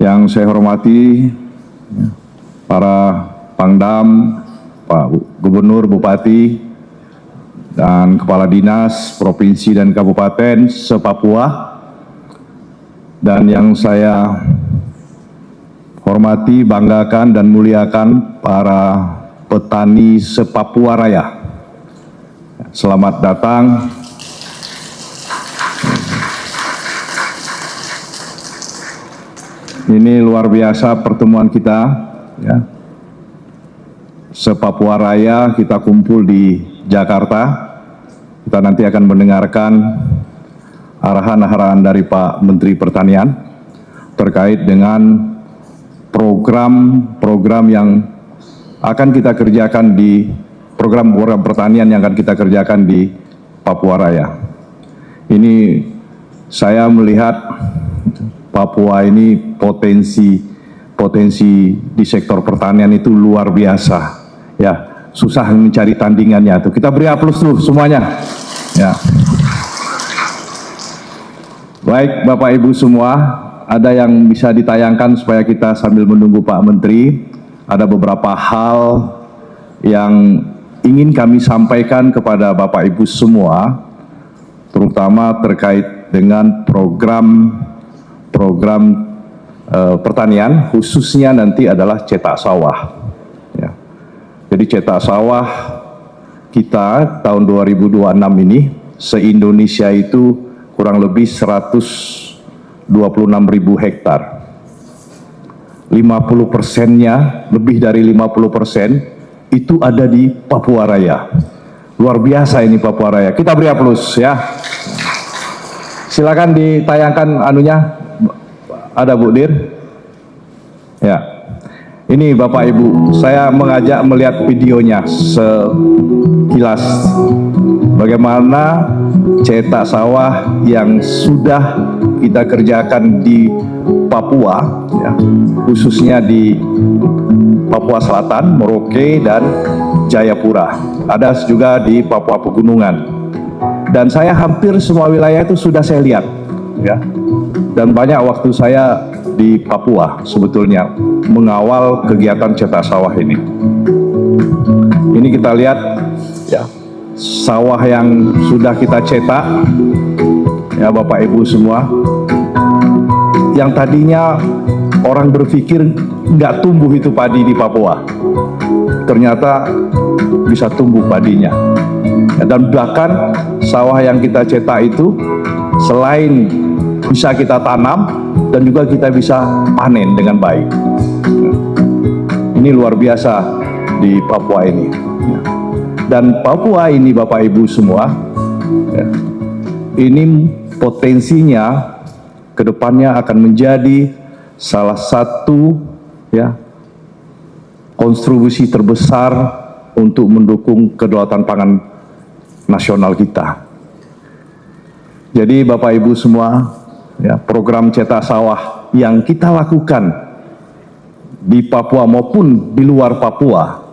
Yang saya hormati para Pangdam, Pak Gubernur, Bupati, dan Kepala Dinas Provinsi dan Kabupaten se-Papua, dan yang saya hormati, banggakan, dan muliakan para petani se-Papua Raya. Selamat datang. Ini luar biasa pertemuan kita, ya. Se-Papua Raya kita kumpul di Jakarta. Kita nanti akan mendengarkan arahan-arahan dari Pak Menteri Pertanian terkait dengan program-program yang akan kita kerjakan di program pertanian yang akan kita kerjakan di Papua Raya. Ini saya melihat Papua ini potensi di sektor pertanian itu luar biasa, ya. Susah mencari tandingannya tuh. Kita beri aplaus tuh semuanya, ya. Baik Bapak Ibu semua, ada yang bisa ditayangkan supaya kita sambil menunggu Pak Menteri. Ada beberapa hal yang ingin kami sampaikan kepada Bapak Ibu semua, terutama terkait dengan program pertanian, khususnya nanti adalah cetak sawah. Ya. Jadi cetak sawah kita tahun 2026 ini se-Indonesia itu kurang lebih 126.000 hektar. 50%-nya, lebih dari 50% itu ada di Papua Raya. Luar biasa ini Papua Raya. Kita beri aplaus, ya. Silakan ditayangkan anunya. Ada Bu Dir? Ya. Ini Bapak Ibu, saya mengajak melihat videonya sekilas. Bagaimana cetak sawah yang sudah kita kerjakan di Papua, ya, khususnya di Papua Selatan, Merauke, dan Jayapura. Ada juga di Papua Pegunungan. Dan saya hampir semua wilayah itu sudah saya lihat, ya. Dan banyak waktu saya di Papua sebetulnya mengawal kegiatan cetak sawah ini. Ini kita lihat, ya, sawah yang sudah kita cetak, ya Bapak Ibu semua. Yang tadinya orang berpikir nggak tumbuh itu padi di Papua, ternyata bisa tumbuh padinya. Dan bahkan sawah yang kita cetak itu selain bisa kita tanam dan juga kita bisa panen dengan baik. Ini luar biasa di Papua ini. Dan Papua ini Bapak Ibu semua, ya, ini potensinya kedepannya akan menjadi salah satu, ya, kontribusi terbesar untuk mendukung kedaulatan pangan nasional kita. Jadi Bapak Ibu semua, ya, program cetak sawah yang kita lakukan di Papua maupun di luar Papua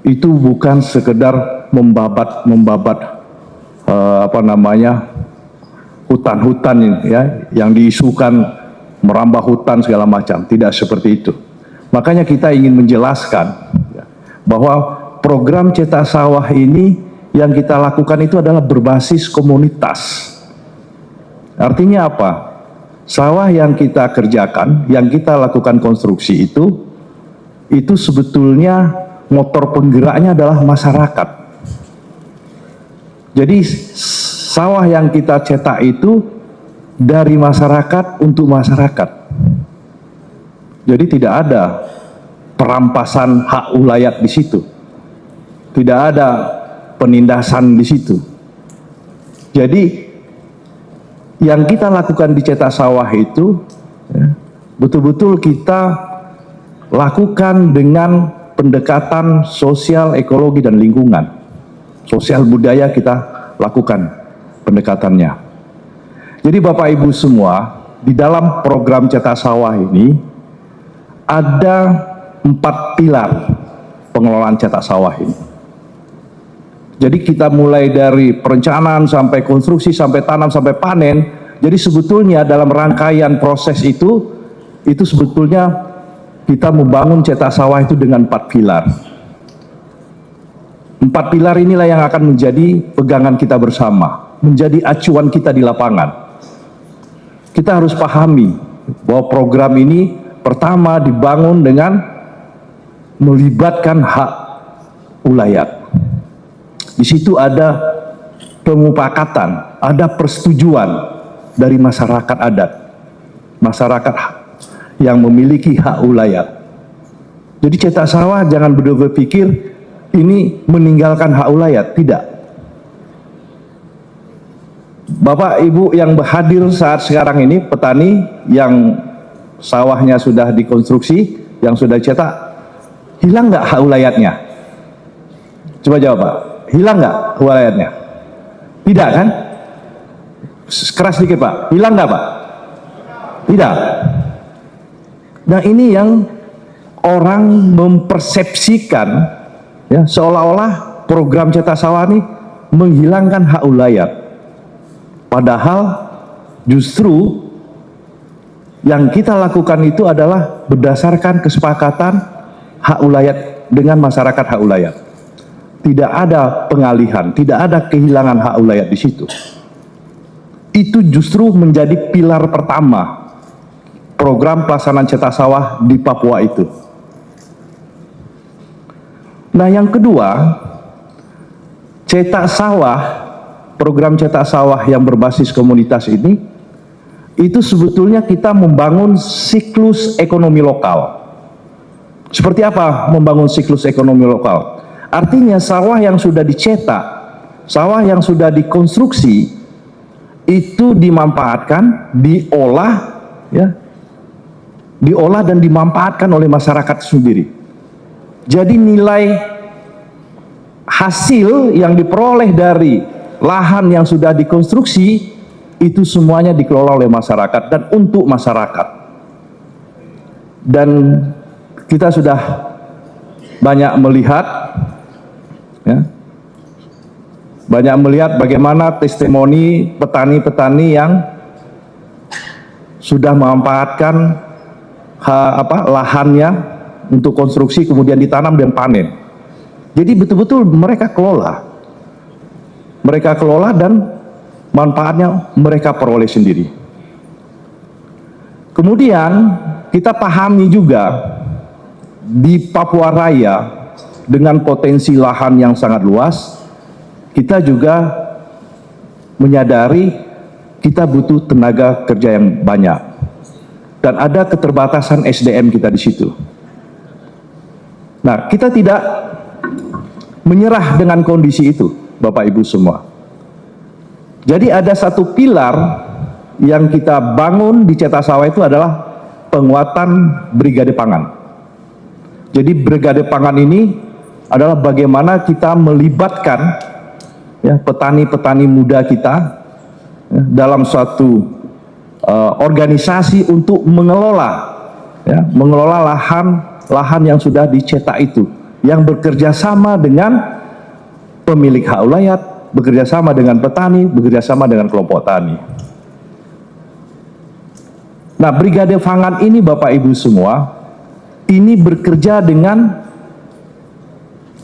itu bukan sekedar membabat hutan-hutan, ya, yang diisukan merambah hutan segala macam. Tidak seperti itu. Makanya kita ingin menjelaskan, ya, bahwa program cetak sawah ini yang kita lakukan itu adalah berbasis komunitas. Artinya apa? Sawah yang kita kerjakan, yang kita lakukan konstruksi itu sebetulnya motor penggeraknya adalah masyarakat. Jadi sawah yang kita cetak itu dari masyarakat untuk masyarakat. Jadi tidak ada perampasan hak ulayat di situ. Tidak ada penindasan di situ. Jadi yang kita lakukan di cetak sawah itu, ya, betul-betul kita lakukan dengan pendekatan sosial, ekologi, dan lingkungan. Sosial budaya kita lakukan pendekatannya. Jadi Bapak Ibu semua, di dalam program cetak sawah ini ada 4 pilar pengelolaan cetak sawah ini. Jadi kita mulai dari perencanaan sampai konstruksi, sampai tanam, sampai panen. Jadi sebetulnya dalam rangkaian proses itu itu sebetulnya kita membangun cetak sawah itu dengan 4 pilar. 4 pilar inilah yang akan menjadi pegangan kita bersama, menjadi acuan kita di lapangan. Kita harus pahami bahwa program ini pertama dibangun dengan melibatkan hak ulayat. Di situ ada pemupakatan, ada persetujuan dari masyarakat adat, masyarakat yang memiliki hak ulayat. Jadi cetak sawah jangan berpikir ini meninggalkan hak ulayat, tidak. Bapak Ibu yang hadir saat sekarang ini, petani yang sawahnya sudah dikonstruksi, yang sudah cetak, hilang nggak hak ulayatnya? Coba jawab Pak, hilang nggak hak ulayatnya? Tidak kan? Keras sedikit Pak, hilang nggak Pak? Tidak. Nah ini yang orang mempersepsikan ya, seolah-olah program cetak sawah ini menghilangkan hak ulayat. Padahal justru yang kita lakukan itu adalah berdasarkan kesepakatan hak ulayat dengan masyarakat hak ulayat. Tidak ada pengalihan, tidak ada kehilangan hak ulayat di situ. Itu justru menjadi pilar pertama program pelaksanaan cetak sawah di Papua itu. Nah yang kedua, cetak sawah, program cetak sawah yang berbasis komunitas ini, itu sebetulnya kita membangun siklus ekonomi lokal. Seperti apa membangun siklus ekonomi lokal? Artinya sawah yang sudah dicetak, sawah yang sudah dikonstruksi, itu dimanfaatkan, diolah, ya, diolah dan dimanfaatkan oleh masyarakat sendiri. Jadi nilai hasil yang diperoleh dari lahan yang sudah dikonstruksi itu semuanya dikelola oleh masyarakat dan untuk masyarakat. Dan kita sudah banyak melihat, ya, banyak melihat bagaimana testimoni petani-petani yang sudah memanfaatkan lahannya untuk konstruksi kemudian ditanam dan panen. Jadi betul-betul mereka kelola. Mereka kelola dan manfaatnya mereka peroleh sendiri. Kemudian kita pahami juga di Papua Raya dengan potensi lahan yang sangat luas, kita juga menyadari kita butuh tenaga kerja yang banyak. Dan ada keterbatasan SDM kita di situ. Nah, kita tidak menyerah dengan kondisi itu, Bapak Ibu semua. Jadi ada satu pilar yang kita bangun di cetak sawah itu adalah penguatan brigade pangan. Jadi brigade pangan ini adalah bagaimana kita melibatkan ya, petani-petani muda kita ya, dalam suatu organisasi untuk mengelola lahan yang sudah dicetak itu, yang bekerja sama dengan pemilik hak ulayat, bekerja sama dengan petani, bekerja sama dengan kelompok tani. Nah, brigade pangan ini Bapak Ibu semua, ini bekerja dengan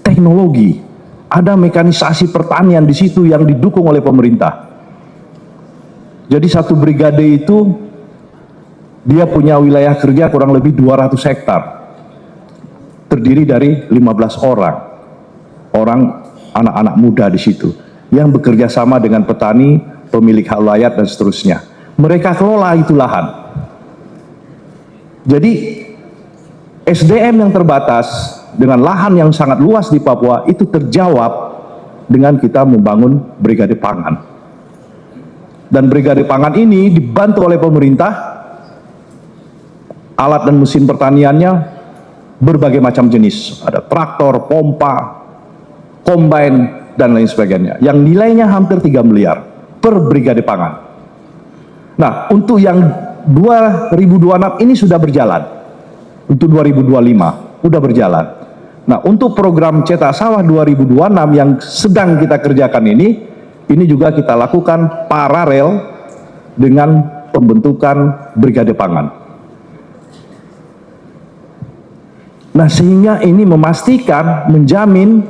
teknologi. Ada mekanisasi pertanian di situ yang didukung oleh pemerintah. Jadi satu brigade itu dia punya wilayah kerja kurang lebih 200 hektar. Terdiri dari 15 orang anak-anak muda di situ yang bekerja sama dengan petani, pemilik hak ulayat dan seterusnya. Mereka kelola itu lahan. Jadi SDM yang terbatas dengan lahan yang sangat luas di Papua itu terjawab dengan kita membangun brigade pangan. Dan brigade pangan ini dibantu oleh pemerintah, alat dan mesin pertaniannya berbagai macam jenis. Ada traktor, pompa, combine, dan lain sebagainya. Yang nilainya hampir 3 miliar per brigade pangan. Nah, untuk yang 2026 ini sudah berjalan. Untuk 2025 sudah berjalan. Nah, untuk program cetak sawah 2026 yang sedang kita kerjakan ini juga kita lakukan paralel dengan pembentukan brigade pangan. Nah, sehingga ini memastikan, menjamin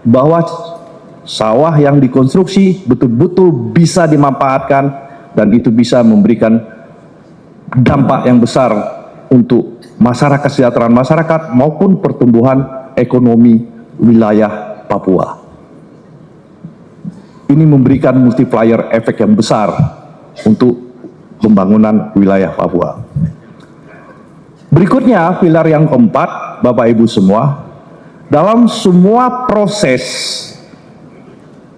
bahwa sawah yang dikonstruksi betul-betul bisa dimanfaatkan dan itu bisa memberikan dampak yang besar untuk masyarakat, kesejahteraan masyarakat maupun pertumbuhan ekonomi wilayah Papua. Ini memberikan multiplier efek yang besar untuk pembangunan wilayah Papua. Berikutnya, pilar yang keempat, Bapak Ibu semua, dalam semua proses,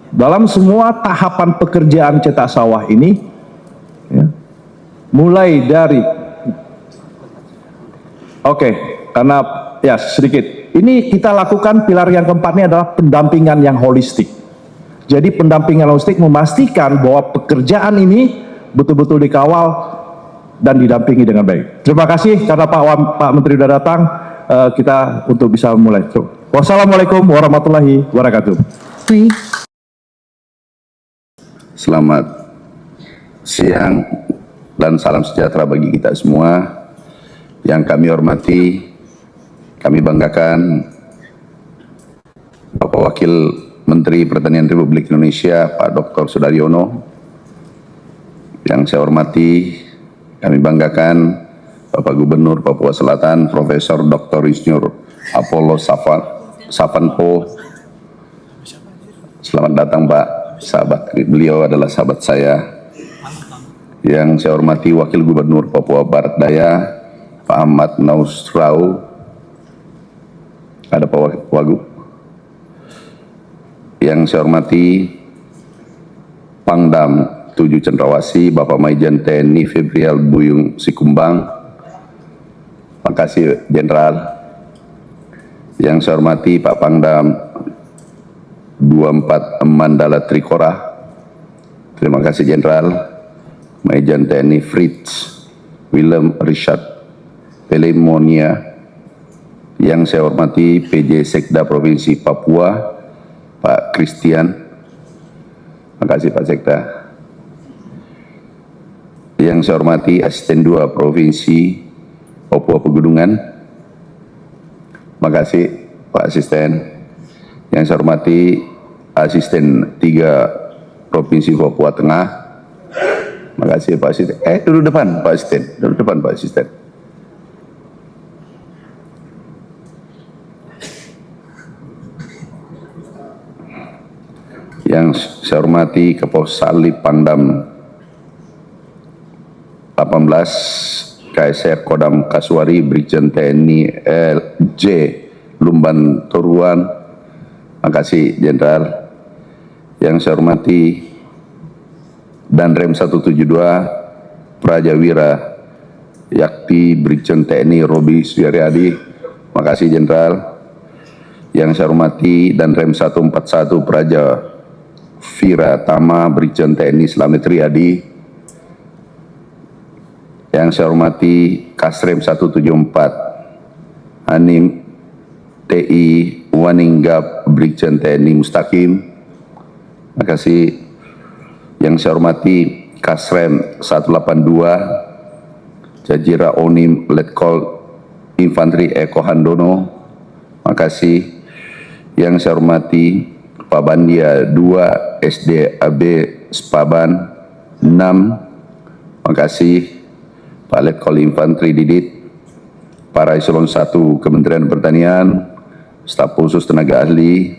dalam semua tahapan pekerjaan cetak sawah ini, ya, mulai dari, karena ya sedikit, ini kita lakukan pilar yang keempat ini adalah pendampingan yang holistik. Jadi pendampingan holistik memastikan bahwa pekerjaan ini betul-betul dikawal dan didampingi dengan baik. Terima kasih karena Pak Menteri sudah datang, kita untuk bisa mulai. Wassalamualaikum warahmatullahi wabarakatuh. Selamat siang dan salam sejahtera bagi kita semua. Yang kami hormati, kami banggakan Bapak Wakil Menteri Pertanian Republik Indonesia, Pak Dr. Sudaryono. Yang saya hormati, kami banggakan Bapak Gubernur Papua Selatan, Profesor Dr. Insinyur Apollo Savanpo. Selamat datang Pak, sahabat, beliau adalah sahabat saya. Yang saya hormati Wakil Gubernur Papua Barat Daya, Pak Ahmad Nausrau. Ada Pak Wagub. Yang saya hormati Pangdam 7 Cendrawasih, Bapak Maijen TNI Febrial Buyung Sikumbang. Terima kasih Jenderal. Yang saya hormati Pak Pangdam 24 Mandala Trikora. Terima kasih Jenderal. Maijen TNI Fritz Willem Richard Pelemonia. Yang saya hormati PJ Sekda Provinsi Papua, Pak Christian. Terima kasih Pak Sekda. Yang saya hormati Asisten 2 Provinsi Papua Pegunungan. Terima kasih Pak Asisten. Yang saya hormati Asisten 3 Provinsi Papua Tengah. Terima kasih Pak Asisten. Duduk depan Pak Asisten. Duduk depan Pak Asisten. Yang saya hormati Kapolsali Pangdam 18 KSR Kodam Kasuari Brigjen TNI LJ Lumban Toruan. Terima kasih Jenderal. Yang saya hormati Danrem 172 Prajawira Yakti Brigjen TNI Robi Suyaryadi. Terima kasih Jenderal. Yang saya hormati Danrem 141 Praja Vira Tama Brigjen TNI Slamet Riyadi. Yang saya hormati Kasrem 174 Hanim TI Waninggap Brigjen TNI Mustaqim. Terima kasih. Yang saya hormati Kasrem 182 Jajira Onim Letkol Infanteri Eko Handono. Terima kasih. Yang saya hormati Pak Bandia 2 SDAB Spaban 6. Terima kasih. Pak Letkol Infanteri Didit, para eselon 1 Kementerian Pertanian, staf khusus tenaga ahli.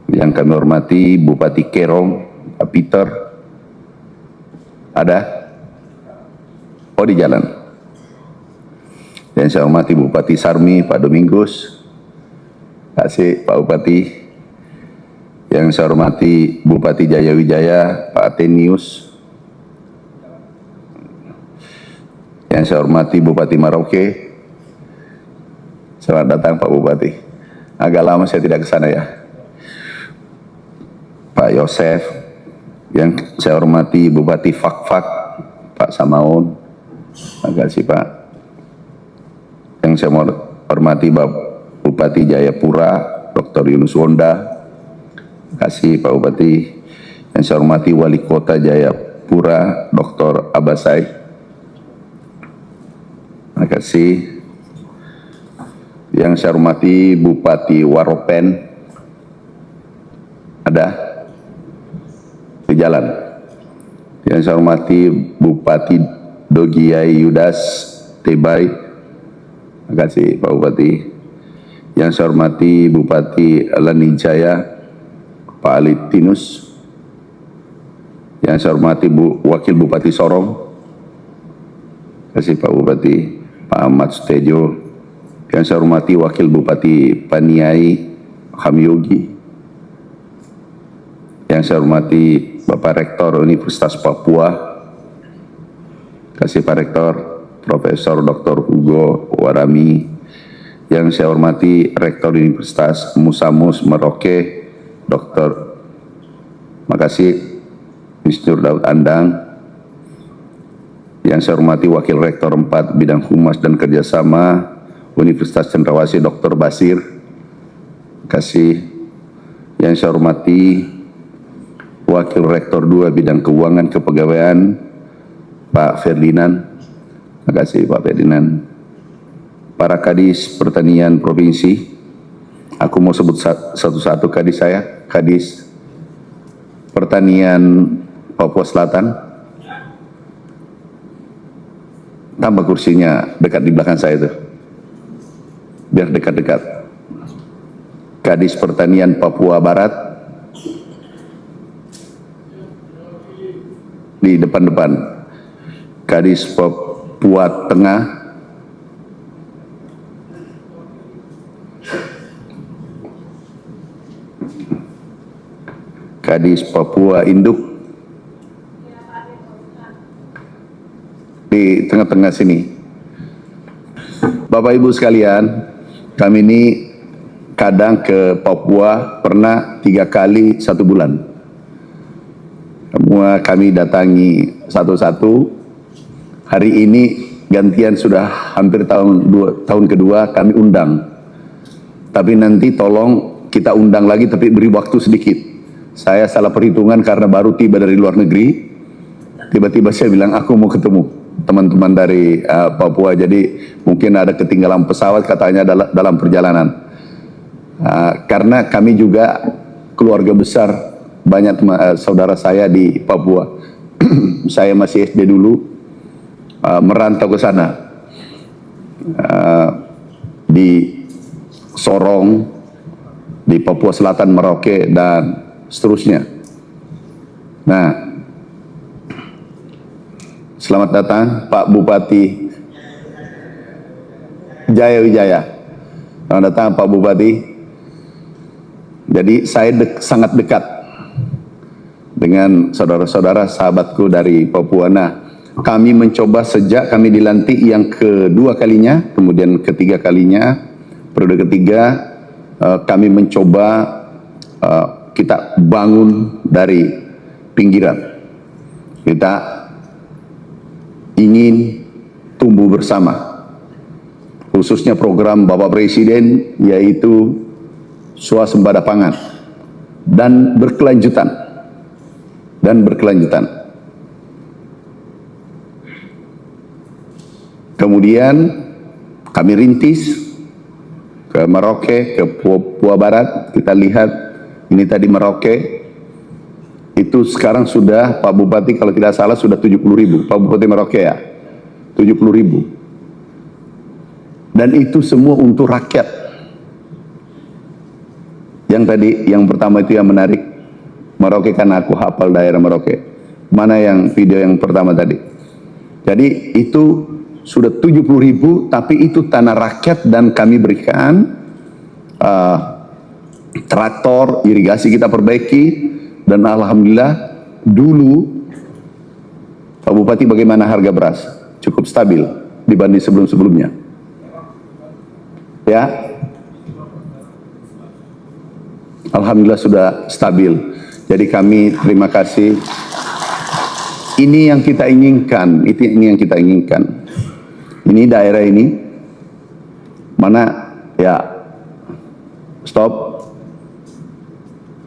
Yang kami hormati Bupati Kerong, Pak Peter. Ada? Oh di jalan. Yang saya hormati Bupati Sarmi, Pak Domingus. Terima kasih Pak Bupati. Yang saya hormati Bupati Jayawijaya, Pak Atenius. Yang saya hormati Bupati Merauke. Selamat datang Pak Bupati. Agak lama saya tidak ke sana ya. Pak Yosef. Yang saya hormati Bupati Fakfak, Pak Samaun. Terima kasih Pak. Yang saya hormati Bupati Jayapura, Dr. Yunus Wonda. Terima kasih Pak Bupati. Yang saya hormati Wali Kota Jayapura, Dr. Abasai. Terima kasih. Yang saya hormati Bupati Waropen, ada di jalan. Yang saya hormati Bupati Dogiai Yudas Tebai, terima kasih Pak Bupati. Yang saya hormati Bupati Lanijaya Pak Ali Tinus. Yang saya hormati Wakil Bupati Sorong, terima kasih Pak Bupati Pak Ahmad Sutejo. Yang saya hormati Wakil Bupati Paniai Hamyogi. Yang saya hormati Bapak Rektor Universitas Papua, terima kasih Pak Rektor Profesor Dr. Hugo Warami. Yang saya hormati Rektor Universitas Musamus Merauke, Dr. Makasih Mr. Daud Andang. Yang saya hormati Wakil Rektor 4 Bidang Humas dan Kerjasama Universitas Cendrawasih, Dr. Basir. Terima kasih. Yang saya hormati Wakil Rektor 2 Bidang Keuangan Kepegawaian Pak Ferdinand. Terima kasih Pak Ferdinand. Para Kadis Pertanian Provinsi, aku mau sebut satu-satu kadis saya. Kadis Pertanian Papua Selatan, tambah kursinya dekat di belakang saya itu, biar dekat-dekat. Kadis Pertanian Papua Barat, di depan-depan. Kadis Papua Tengah, Kadis Papua Induk, di tengah-tengah sini. Bapak Ibu sekalian, kami ini kadang ke Papua pernah 3 kali 1 bulan. Semua kami datangi satu-satu. Hari ini gantian sudah hampir tahun kedua kami undang. Tapi nanti tolong kita undang lagi, tapi beri waktu sedikit. Saya salah perhitungan karena baru tiba dari luar negeri. Tiba-tiba saya bilang aku mau ketemu teman-teman dari Papua, jadi mungkin ada ketinggalan pesawat katanya dalam perjalanan. Karena kami juga keluarga besar, banyak saudara saya di Papua. Saya masih SD dulu, merantau ke sana, di Sorong, di Papua Selatan, Merauke, dan seterusnya. Nah, selamat datang Pak Bupati Jaya Wijaya. Selamat datang Pak Bupati. Jadi saya sangat dekat dengan saudara-saudara sahabatku dari Papua. Nah, kami mencoba sejak kami dilantik yang kedua kalinya, kemudian ketiga kalinya, periode ketiga, kami mencoba kita bangun dari pinggiran. Kita ingin tumbuh bersama, khususnya program Bapak Presiden, yaitu swasembada pangan dan berkelanjutan. Kemudian kami rintis ke Merauke, ke Papua Barat. Kita lihat ini tadi Merauke itu sekarang sudah, Pak Bupati kalau tidak salah sudah 70.000, Pak Bupati Merauke ya, 70.000. Dan itu semua untuk rakyat. Yang tadi, yang pertama itu yang menarik, Merauke, karena aku hafal daerah Merauke. Mana yang video yang pertama tadi? Jadi itu sudah 70.000, tapi itu tanah rakyat dan kami berikan traktor, irigasi kita perbaiki, dan alhamdulillah dulu Pak Bupati bagaimana harga beras? Cukup stabil dibanding sebelum-sebelumnya. Ya, alhamdulillah sudah stabil. Jadi kami terima kasih. Ini yang kita inginkan, ini yang kita inginkan. Ini daerah ini, mana ya, stop.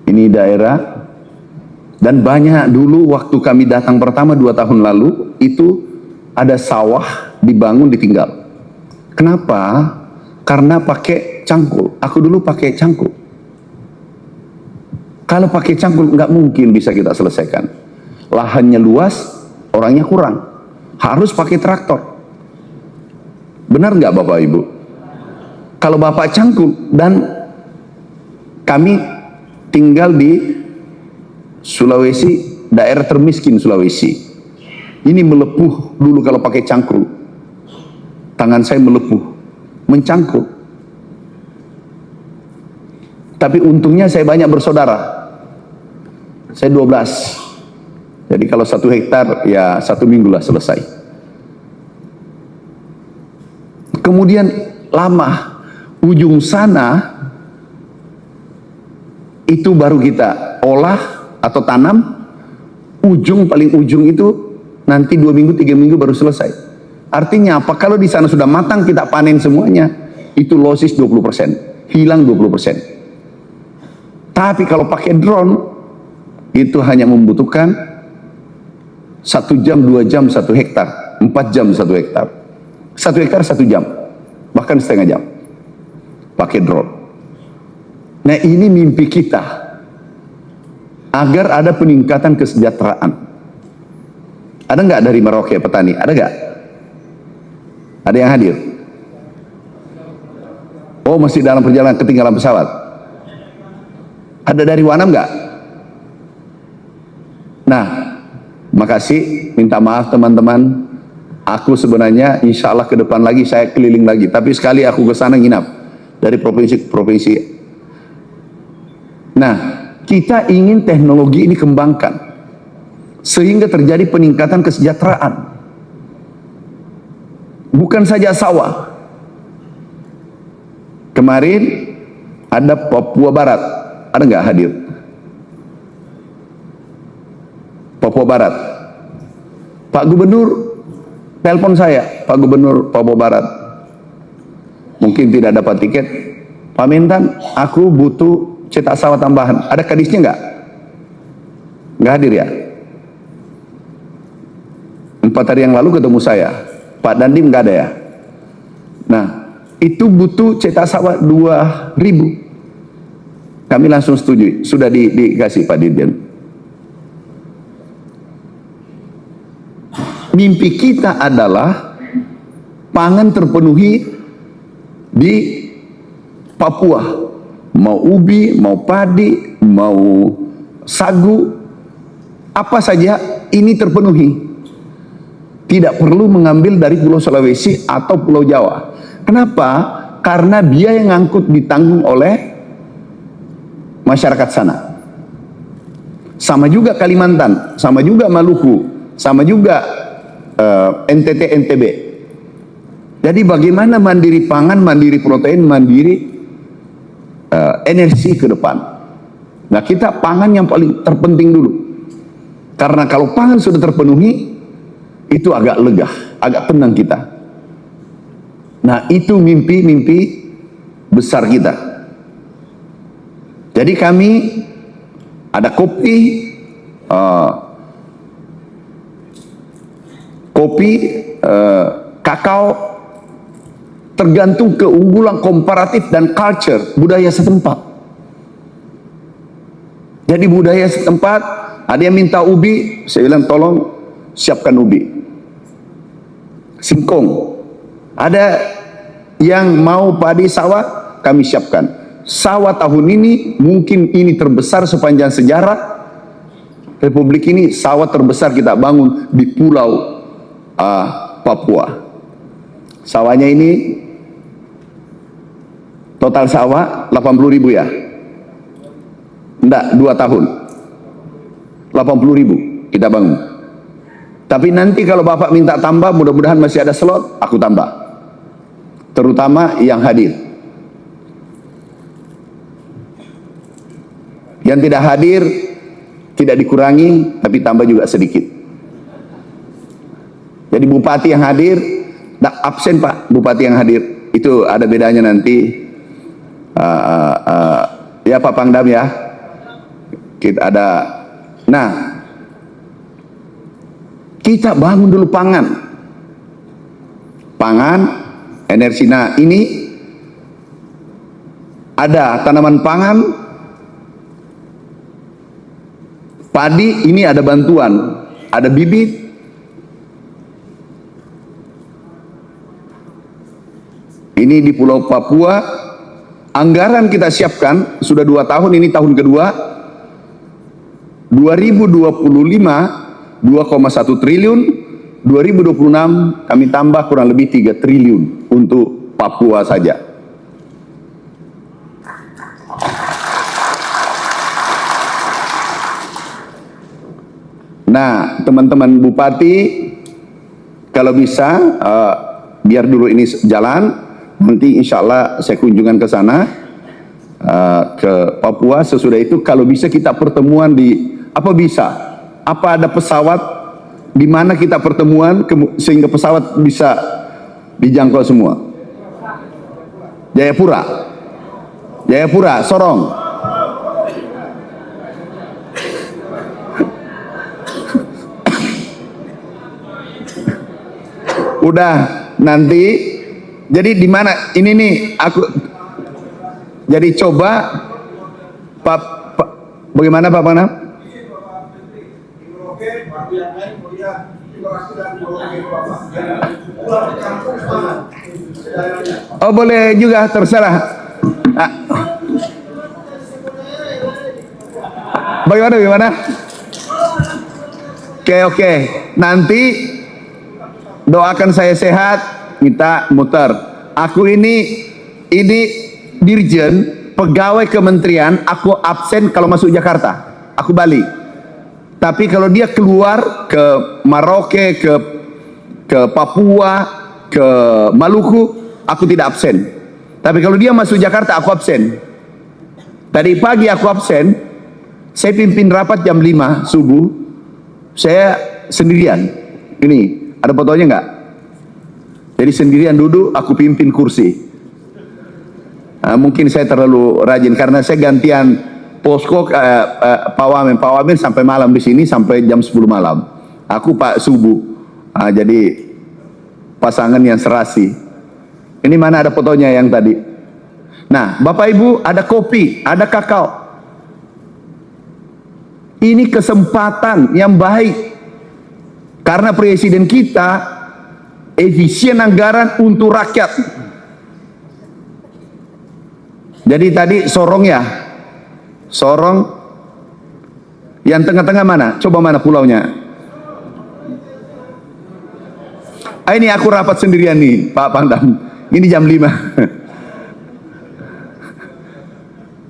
Ini daerah, dan banyak dulu waktu kami datang pertama 2 tahun lalu, itu ada sawah dibangun ditinggal. Kenapa? Karena pakai cangkul. Aku dulu pakai cangkul. Kalau pakai cangkul nggak mungkin bisa kita selesaikan. Lahannya luas, orangnya kurang. Harus pakai traktor. Benar nggak Bapak Ibu? Kalau Bapak cangkul, dan kami tinggal di Sulawesi, daerah termiskin Sulawesi. Ini melepuh dulu kalau pakai cangkul. Tangan saya melepuh, mencangkul. Tapi untungnya saya banyak bersaudara. Saya 12. Jadi kalau 1 hektar ya 1 minggu lah selesai. Kemudian lama, ujung sana itu baru kita olah atau tanam. Paling ujung itu nanti 2 minggu 3 minggu baru selesai. Artinya apa? Kalau di sana sudah matang kita panen semuanya, itu losis 20%, hilang 20%. Tapi kalau pakai drone, itu hanya membutuhkan 1 jam, 2 jam, 1 hektar, 4 jam 1 hektar. 1 hektar 1 jam, bahkan setengah jam, pakai drone. Nah ini mimpi kita, agar ada peningkatan kesejahteraan. Ada nggak dari Merauke petani? Ada nggak? Ada yang hadir? Oh masih dalam perjalanan, ketinggalan pesawat. Ada dari Wanam nggak? Nah, makasih, minta maaf teman-teman. Aku sebenarnya insya Allah ke depan lagi saya keliling lagi. Tapi sekali aku ke sana nginap dari provinsi ke provinsi. Nah, kita ingin teknologi ini kembangkan sehingga terjadi peningkatan kesejahteraan. Bukan saja sawah. Kemarin ada Papua Barat, ada nggak hadir? Papua Barat. Pak Gubernur telepon saya, Pak Gubernur Papua Barat. Mungkin tidak dapat tiket. Pak Mentan, aku butuh cetak sawah tambahan. Ada kadisnya nggak? Nggak hadir ya? 4 hari yang lalu ketemu saya. Pak Dandim nggak ada ya? Nah, itu butuh cetak sawah 2.000. Kami langsung setuju, sudah dikasih Pak Dirjen. Mimpi kita adalah pangan terpenuhi di Papua. Mau ubi, mau padi, mau sagu, apa saja ini terpenuhi. Tidak perlu mengambil dari Pulau Sulawesi atau Pulau Jawa. Kenapa? Karena biaya yang ngangkut ditanggung oleh masyarakat sana. Sama juga Kalimantan, sama juga Maluku, sama juga NTT, NTB. Jadi bagaimana mandiri pangan, mandiri protein, mandiri energi ke depan. Nah kita pangan yang paling terpenting dulu. Karena kalau pangan sudah terpenuhi, itu agak lega, agak tenang kita. Nah itu mimpi-mimpi besar kita. Jadi kami ada kopi, kakao, tergantung keunggulan komparatif dan culture, budaya setempat. Jadi budaya setempat, ada yang minta ubi, saya bilang tolong siapkan ubi. Singkong. Ada yang mau padi sawah, kami siapkan. Sawah tahun ini mungkin ini terbesar sepanjang sejarah Republik ini, sawah terbesar kita bangun di Pulau Papua. Sawahnya ini total sawah 80.000 ya? Enggak, 2 tahun 80.000 kita bangun. Tapi nanti kalau Bapak minta tambah, mudah-mudahan masih ada slot, aku tambah. Terutama yang hadir. Yang tidak hadir tidak dikurangi, tapi tambah juga sedikit. Jadi bupati yang hadir, absen Pak, bupati yang hadir itu ada bedanya nanti. Ya Pak Pangdam ya, kita ada. Nah, kita bangun dulu pangan, energi. Nah ini ada tanaman pangan, padi, ini ada bantuan, ada bibit. Ini di Pulau Papua, anggaran kita siapkan sudah 2 tahun, ini tahun kedua. 2025 2,1 triliun, 2026 kami tambah kurang lebih 3 triliun untuk Papua saja. Nah, teman-teman bupati, kalau bisa biar dulu ini jalan, nanti insya Allah saya kunjungan ke sana, ke Papua. Sesudah itu kalau bisa kita pertemuan di apa ada pesawat di mana kita pertemuan sehingga pesawat bisa dijangkau semua. Jayapura, Sorong. Udah nanti, jadi di mana ini nih aku, jadi coba Pak, bagaimana Pak Panam? Oh boleh juga, terserah. Nah, bagaimana? Oke. Nanti doakan saya sehat, minta muter. Aku ini dirjen, pegawai kementerian, aku absen kalau masuk Jakarta, aku balik. Tapi kalau dia keluar ke Merauke, ke Papua, ke Maluku, aku tidak absen. Tapi kalau dia masuk Jakarta, aku absen. Tadi pagi aku absen, saya pimpin rapat jam 5 subuh, saya sendirian. Ini, ada fotonya nggak? Jadi sendirian duduk, aku pimpin kursi. Mungkin saya terlalu rajin karena saya gantian posko Pak Wamen sampai malam di sini sampai jam 10 malam. Aku Pak subuh. Jadi pasangan yang serasi. Ini mana ada fotonya yang tadi? Nah, Bapak Ibu, ada kopi, ada kakao. Ini kesempatan yang baik. Karena presiden kita efisien anggaran untuk rakyat. Jadi tadi Sorong ya. Sorong. Yang tengah-tengah mana? Coba mana pulaunya? Ini aku rapat sendirian nih, Pak Pangdam. Ini jam 5.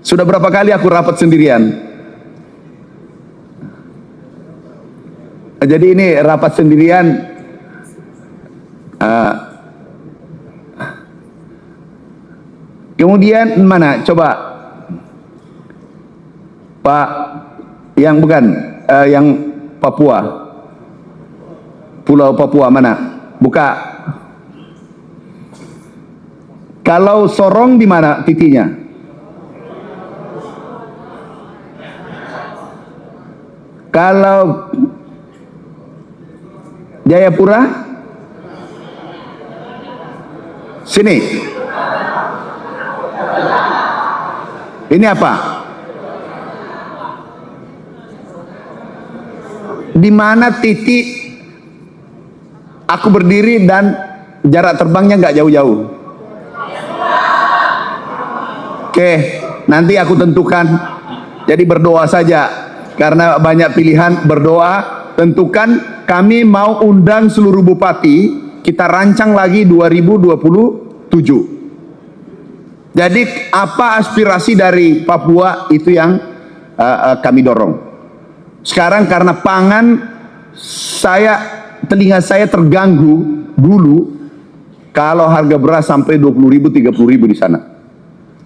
Sudah berapa kali aku rapat sendirian? Jadi ini rapat sendirian. Kemudian mana? Coba Pak yang bukan yang Papua, Pulau Papua mana? Buka. Kalau Sorong di mana titiknya? Kalau Jayapura? Sini. Ini apa? Di mana titik aku berdiri dan jarak terbangnya nggak jauh-jauh? Oke, nanti aku tentukan. Jadi berdoa saja, karena banyak pilihan. Berdoa, tentukan. Kami mau undang seluruh bupati, kita rancang lagi 2027. Jadi apa aspirasi dari Papua itu yang kami dorong. Sekarang karena pangan, telinga saya terganggu dulu kalau harga beras sampai 20.000, 30.000 di sana.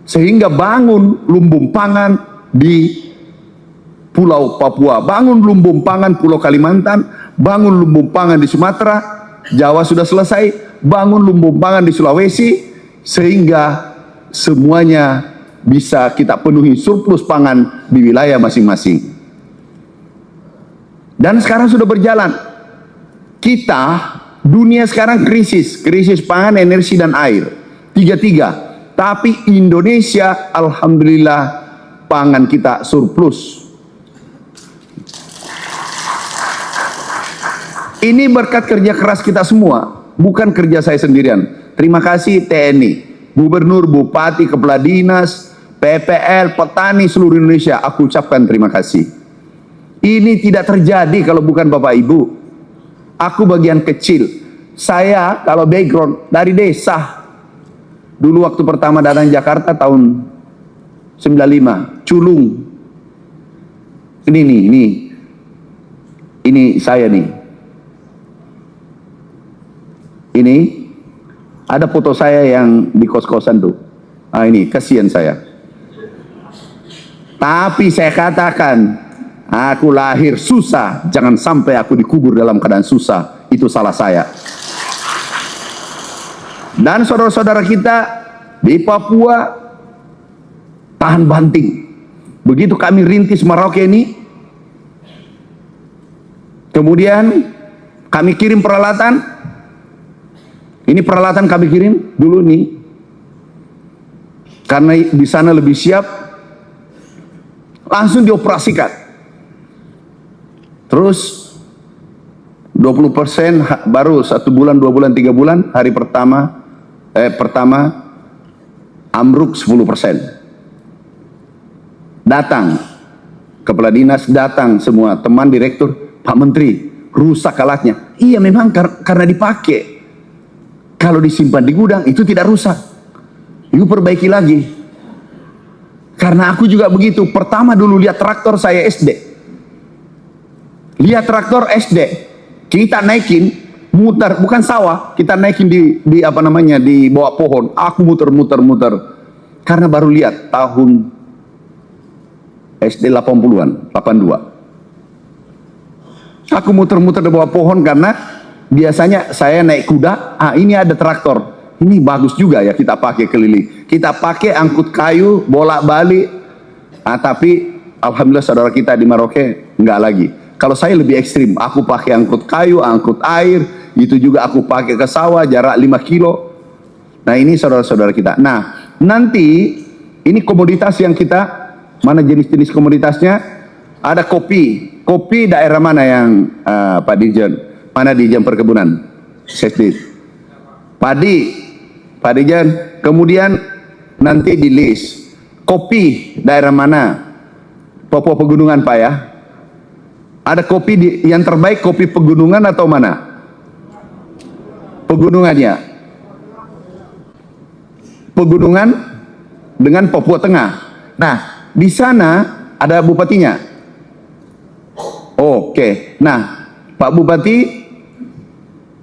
Sehingga bangun lumbung pangan di Pulau Papua, bangun lumbung pangan Pulau Kalimantan, bangun lumbung pangan di Sumatera, Jawa sudah selesai, bangun lumbung pangan di Sulawesi, sehingga semuanya bisa kita penuhi surplus pangan di wilayah masing-masing. Dan sekarang sudah berjalan. Dunia sekarang krisis pangan, energi dan air. Tiga. Tapi Indonesia, alhamdulillah, pangan kita surplus. Ini berkat kerja keras kita semua, bukan kerja saya sendirian. Terima kasih TNI, Gubernur, Bupati, Kepala Dinas, PPL, petani seluruh Indonesia. Aku ucapkan terima kasih. Ini tidak terjadi kalau bukan Bapak Ibu. Aku bagian kecil. Saya kalau background dari desa. Dulu waktu pertama datang Jakarta tahun 95, Culung. Ini saya nih. Ini ada foto saya yang di kos-kosan tuh. Ah, ini kasihan saya. Tapi saya katakan, aku lahir susah, jangan sampai aku dikubur dalam keadaan susah. Itu salah saya. Dan saudara-saudara kita di Papua tahan banting. Begitu kami rintis Merauke ini, kemudian kami kirim peralatan. Ini peralatan kami kirim dulu nih, karena di sana lebih siap, langsung dioperasikan. Terus 20% baru 1 bulan, 2 bulan, 3 bulan, hari pertama amruk 10%. Datang kepala dinas, datang semua teman direktur, Pak Menteri, rusak alatnya. Iya memang karena dipakai. Kalau disimpan di gudang itu tidak rusak. Itu perbaiki lagi. Karena aku juga begitu. Pertama dulu lihat traktor saya SD. Lihat traktor SD. Kita naikin, muter, bukan sawah, kita naikin di apa namanya, di bawah pohon. Aku muter. Karena baru lihat tahun SD 80-an, 82. Aku muter di bawah pohon karena biasanya saya naik kuda, ini ada traktor. Ini bagus juga ya kita pakai keliling. Kita pakai angkut kayu, bolak-balik. Tapi alhamdulillah saudara kita di Merauke enggak lagi. Kalau saya lebih ekstrim, aku pakai angkut kayu, angkut air, itu juga aku pakai ke sawah jarak 5 kilo. Nah ini saudara-saudara kita. Nah nanti ini komoditas yang kita, mana jenis-jenis komoditasnya? Ada kopi. Kopi daerah mana yang Pak Dirjen? Mana Dirjen Perkebunan? Sesdit. Padi, Pak Dirjen. Kemudian nanti di list. Kopi daerah mana? Papua Pegunungan Pak ya. Ada kopi yang terbaik, kopi pegunungan atau mana? Pegunungannya. Pegunungan dengan Papua Tengah. Nah, di sana ada bupatinya. Oke. Nah, Pak Bupati,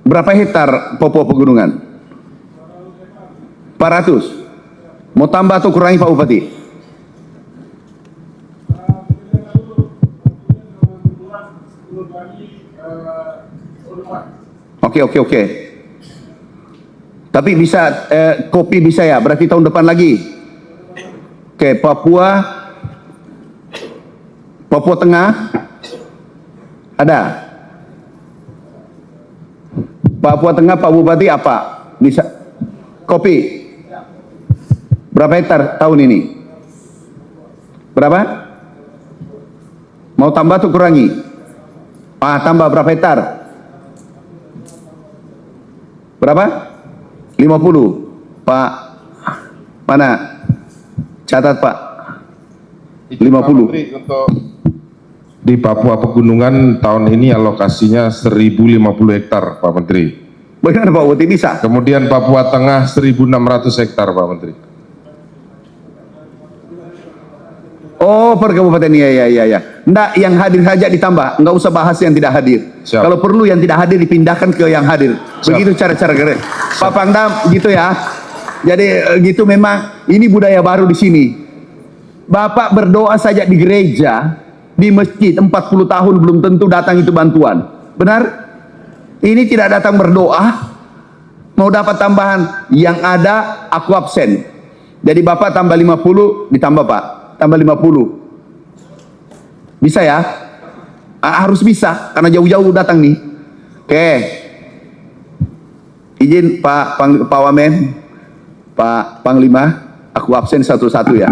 berapa hektar Papua Pegunungan? 400. Mau tambah atau kurangi Pak Bupati? Oke. Tapi bisa kopi bisa ya, berarti tahun depan lagi. Oke, Papua Tengah ada. Papua Tengah Pak Bupati apa? Bisa kopi. Berapa hektar tahun ini? Berapa? Mau tambah atau kurangi? Tambah berapa hektar? Berapa? 50. Pak, mana? Catat Pak. 50. Di Papua Pegunungan tahun ini alokasinya 1050 hektar Pak Menteri. Bagaimana Pak Bupati bisa? Kemudian Papua Tengah 1600 hektar Pak Menteri. Oh, per kabupaten, ya. Nggak, yang hadir saja ditambah, nggak usah bahas yang tidak hadir. Siap. Kalau perlu yang tidak hadir dipindahkan ke yang hadir. Siap. Begitu cara-cara keren. Pak Pangdam, gitu ya. Jadi gitu memang ini budaya baru di sini. Bapak berdoa saja di gereja, di masjid 40 tahun belum tentu datang itu bantuan. Benar? Ini tidak datang berdoa, mau dapat tambahan, yang ada aku absen. Jadi Bapak tambah 50, ditambah Pak. Tambah 50. Bisa ya? Harus bisa, karena jauh-jauh datang nih. Oke. Izin Pak Wamen, Pak Panglima. Aku absen satu-satu ya.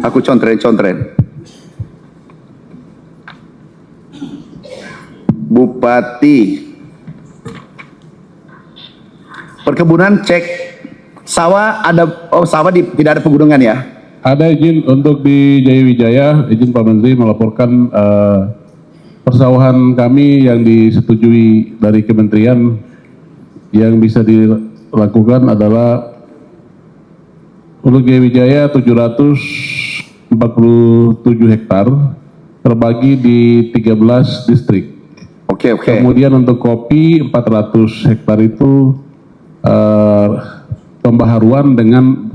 Aku contren-contren. Bupati. Perkebunan cek. Sawah ada, oh sawah tidak ada pegunungan ya? Ada izin untuk di Jaya Wijaya, izin Pak Menteri melaporkan persawahan kami yang disetujui dari kementerian yang bisa dilakukan adalah untuk Jaya Wijaya 747 hektar terbagi di 13 distrik. Oke. Kemudian untuk kopi 400 hektar itu pembaharuan dengan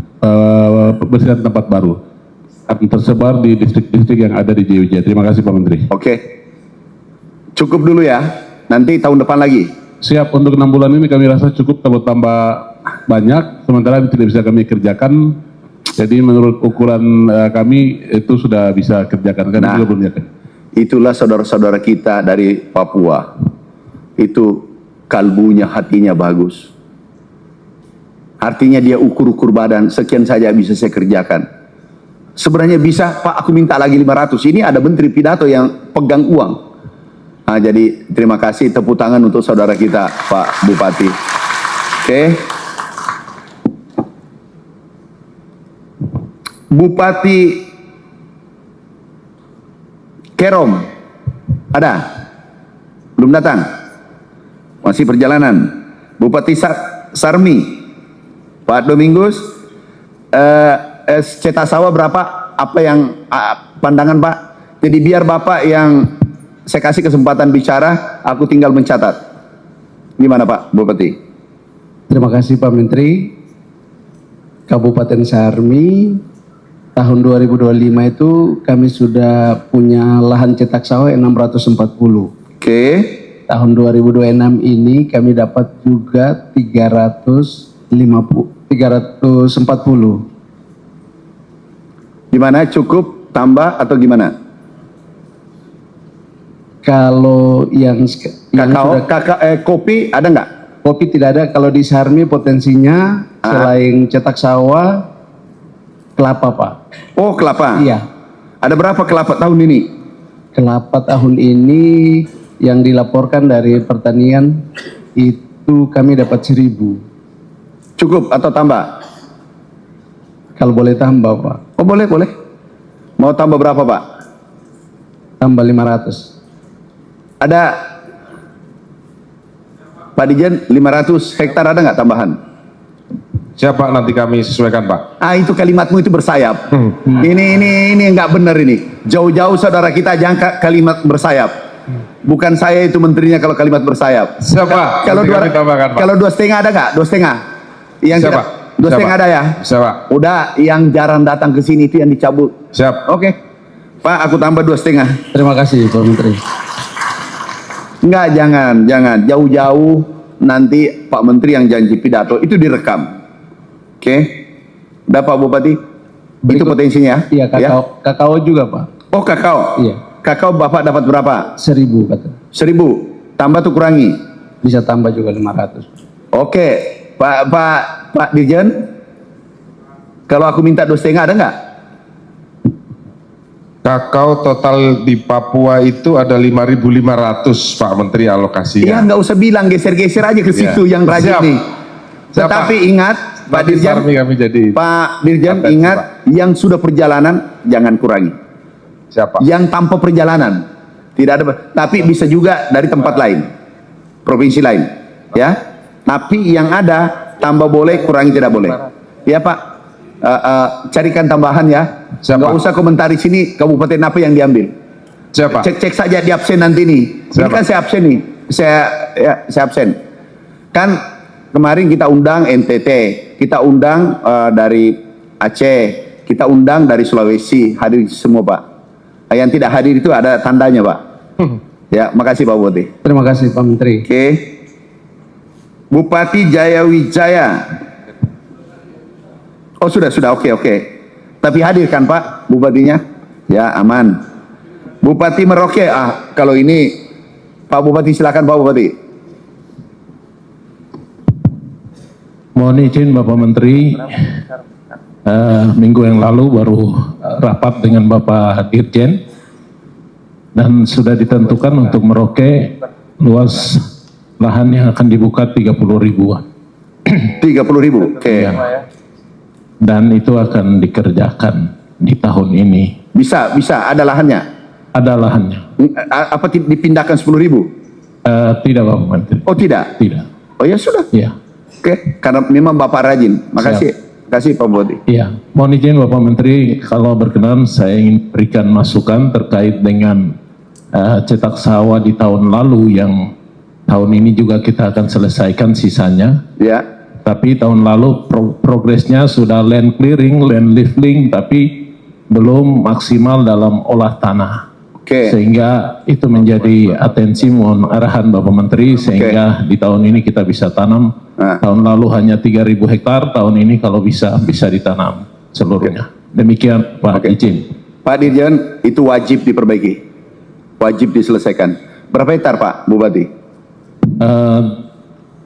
pembersihan tempat baru akan tersebar di distrik-distrik yang ada di Jaya Wijaya. Terima kasih Pak Menteri. Oke. Cukup dulu ya. Nanti tahun depan lagi. Siap, untuk 6 bulan ini kami rasa cukup, kalau tambah banyak sementara tidak bisa kami kerjakan. Jadi menurut ukuran kami itu sudah bisa kerjakan. Kami juga belum yakin. Itulah saudara-saudara kita dari Papua. Itu kalbunya, hatinya bagus. Artinya dia ukur-ukur badan, sekian saja bisa saya kerjakan. Sebenarnya bisa, Pak, aku minta lagi 500. Ini ada menteri pidato yang pegang uang. Nah, jadi terima kasih, tepuk tangan untuk saudara kita, Pak Bupati. Oke. Bupati Kerom, ada? Belum datang? Masih perjalanan. Bupati Sarmi, Pak Domingus, cetak sawah berapa? Apa yang pandangan Pak? Jadi biar Bapak yang saya kasih kesempatan bicara, aku tinggal mencatat. Gimana Pak Bupati? Terima kasih Pak Menteri. Kabupaten Sarmi tahun 2025 itu kami sudah punya lahan cetak sawah 640. Oke. Tahun 2026 ini kami dapat juga 340. Gimana, cukup, tambah atau gimana? Kalau yang kopi ada nggak? kopi tidak ada. Kalau di Sarmi potensinya selain cetak sawah, kelapa Pak. Oh, kelapa. Iya. Ada berapa kelapa tahun ini? Kelapa tahun ini yang dilaporkan dari pertanian itu kami dapat 1000. Cukup atau tambah? Kalau boleh tambah Pak. Oh, boleh. Mau tambah berapa Pak? Tambah 500. Ada Pak Dijen 500 hektar, ada nggak tambahan? Siapa nanti kami sesuaikan Pak? Itu kalimatmu itu bersayap. Ini nggak benar ini. Jauh-jauh saudara kita jangan kalimat bersayap. Bukan saya itu menterinya kalau kalimat bersayap. Siapa? Kalau Nanti kami tambahkan, Pak. kalau 2,5 ada nggak? 2,5. Yang Siapa? 2,5 ada ya? Siapa? Udah, yang jarang datang ke sini itu yang dicabut. Siap. Oke. Pak, aku tambah 2,5. Terima kasih Pak Menteri. Enggak, jangan. Jauh-jauh nanti Pak Menteri yang janji pidato itu direkam. Oke. Udah Pak Bupati? Itu potensinya? Iya, kakao juga Pak. Oh, kakao. Iya. Kakao Bapak dapat berapa? 1000 kata. 1.000. Tambah tuh kurangi. Bisa tambah juga 500. Oke. Pak Dirjen. Kalau aku minta 2,5 ada nggak? Kakao total di Papua itu ada 5.500 Pak Menteri alokasinya. Iya, nggak usah bilang, geser-geser aja ke situ yang rajin Siap. nih. Siap, Tetapi Pak. ingat, Pak Nanti Dirjen, Sarmi kami jadi. Pak Dirjen Atensi, ingat, Pak. yang sudah perjalanan jangan kurangi. Siapa? Yang tanpa perjalanan tidak ada, tapi bisa juga dari tempat lain, provinsi lain, ya. Tapi yang ada tambah boleh, kurangi tidak boleh. Ya Pak. Carikan tambahan ya. Siapa? Nggak usah komentari sini kabupaten apa yang diambil. Siapa? Cek saja di absen nanti nih. Ini Siapa? kan saya absen nih. Saya absen. Kan kemarin kita undang NTT, kita undang dari Aceh, kita undang dari Sulawesi, hadir semua Pak. Yang tidak hadir itu ada tandanya Pak. Ya, makasih Pak Bupati. Terima kasih Pak Menteri. Oke. Bupati Jayawijaya. Oh sudah, oke. Tapi hadir kan Pak Bupatinya? Ya, aman. Bupati Merauke, kalau ini Pak Bupati silakan Pak Bupati. Mohon izin Bapak Menteri, minggu yang lalu baru rapat dengan Bapak Dirjen dan sudah ditentukan untuk Merauke luas lahan yang akan dibuka 30.000. 30.000. Oke. Dan itu akan dikerjakan di tahun ini. Bisa ada lahannya. Ada lahannya. Apa dipindahkan 10.000? Tidak Bapak Menteri. Oh tidak. Tidak. Oh ya sudah. Iya. Oke, karena memang Bapak rajin. Makasih. Kasih Pak Bupati. Iya. Mohon izin Bapak Menteri, kalau berkenan saya ingin berikan masukan terkait dengan cetak sawah di tahun lalu yang tahun ini juga kita akan selesaikan sisanya. Ya. Tapi tahun lalu progresnya sudah land clearing, land leveling, tapi belum maksimal dalam olah tanah. Oke. Sehingga itu menjadi atensi, mohon arahan Bapak Menteri, sehingga di tahun ini kita bisa tanam. Tahun lalu hanya 3.000 hektar, tahun ini kalau bisa ditanam seluruhnya. Demikian Pak izin. Pak Dirjen, itu wajib diperbaiki. Wajib diselesaikan. Berapa hektar Pak Bupati?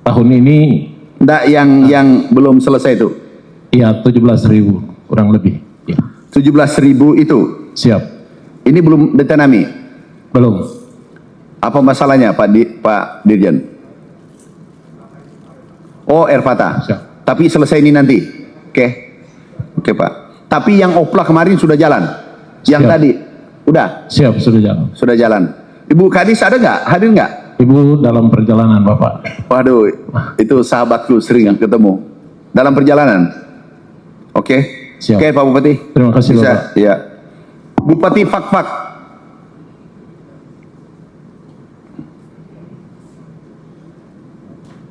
Tahun ini Enggak, yang belum selesai itu. ya 17.000 kurang lebih. Ya. 17.000 itu. Siap. Ini belum ditanami. Belum. Apa masalahnya Pak Dirjen? Oh, air patah. Siap. Tapi selesai ini nanti. Oke. Oke Pak. Tapi yang oplah kemarin sudah jalan. Yang Siap. tadi udah. Siap, sudah jalan. Sudah jalan. Ibu Kadis ada nggak? Hadir nggak? Ibu dalam perjalanan Bapak. Waduh, itu sahabatku sering ketemu dalam perjalanan. Oke. Siap. Oke Pak Bupati. Terima kasih Bisa. Bapak. Ya. Bupati Fakfak.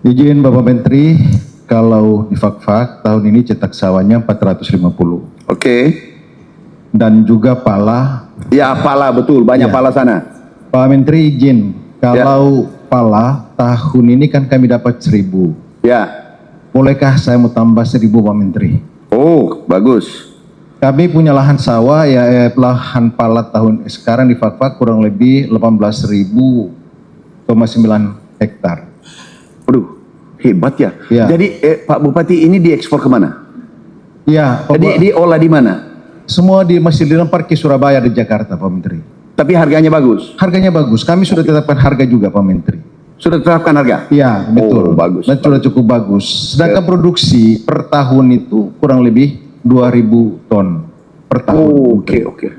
Izin Bapak Menteri, kalau di Fakfak tahun ini cetak sawahnya 450. Oke. Dan juga pala. Ya pala betul, banyak Ya. pala sana. Pak Menteri izin, kalau pala tahun ini kan kami dapat 1.000. Ya. Bolehkah saya mau tambah 1.000 Pak Menteri? Oh, bagus. Kami punya lahan sawah ya lahan pala tahun sekarang di Fakfak kurang lebih 18.000,9 hektar. Waduh, hebat ya. Ya. Jadi Pak Bupati ini diekspor kemana? Ya, Jadi diolah di mana? semua masih dilempar ke Surabaya di Jakarta Pak Menteri. Tapi harganya bagus. Harganya bagus. Kami sudah tetapkan harga juga Pak Menteri. Sudah tetapkan harga? Iya, betul. Oh, bagus. Dan sudah cukup bagus. Sedangkan produksi per tahun itu kurang lebih 2.000 ton per tahun. Oh, oke.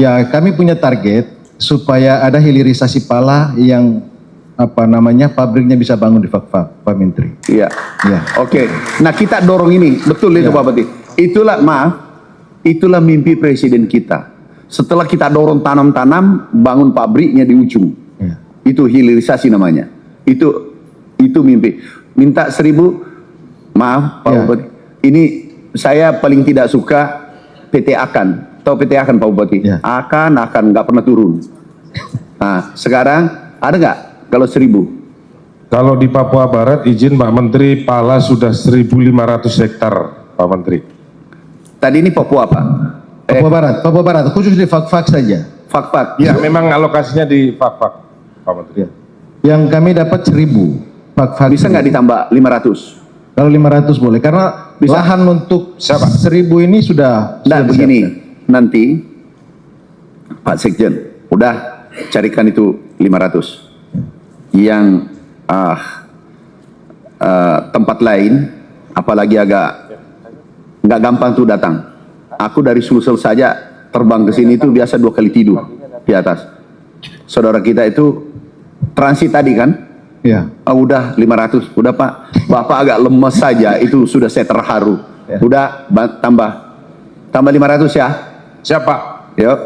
Ya, kami punya target supaya ada hilirisasi pala yang pabriknya bisa bangun di Fakfak, Pak Menteri. Iya. Ya. Oke. Nah, kita dorong ini. Betul itu Pak Bupati. Itulah mimpi presiden kita. Setelah kita dorong tanam-tanam, bangun pabriknya di ujung. Ya. Itu hilirisasi namanya. Itu mimpi. Minta 1.000. Maaf Pak Ya. Bupati. Ini saya paling tidak suka PT Akan. Tahu PT Akan Pak Bupati? Ya. Akan nggak pernah turun. Nah, sekarang ada nggak kalau 1.000? Kalau di Papua Barat, izin Pak Menteri, pala sudah 1.500 hektar, Pak Menteri. Tadi ini Papua apa? Papua Barat, khusus di Fakfak saja. Fakfak. Ya, memang alokasinya di Fakfak, Pak Menteri. Ya. Yang kami dapat 1.000. Fakfak Bisa nggak ditambah 500? Kalau 500 boleh, karena Bisa. lahan untuk Siapa? 1.000 ini sudah. Nah, sudah begini, disiapkan. nanti Pak Sekjen, udah carikan itu 500. Yang tempat lain, apalagi agak nggak gampang tuh datang. Aku dari Sulsel saja terbang ke sini itu biasa 2 kali tidur di atas. Saudara kita itu transit tadi kan? Ya. Udah 500, udah Pak. Bapak agak lemes saja, itu sudah saya terharu. Ya. Udah tambah 500 ya. Siapa? Yuk.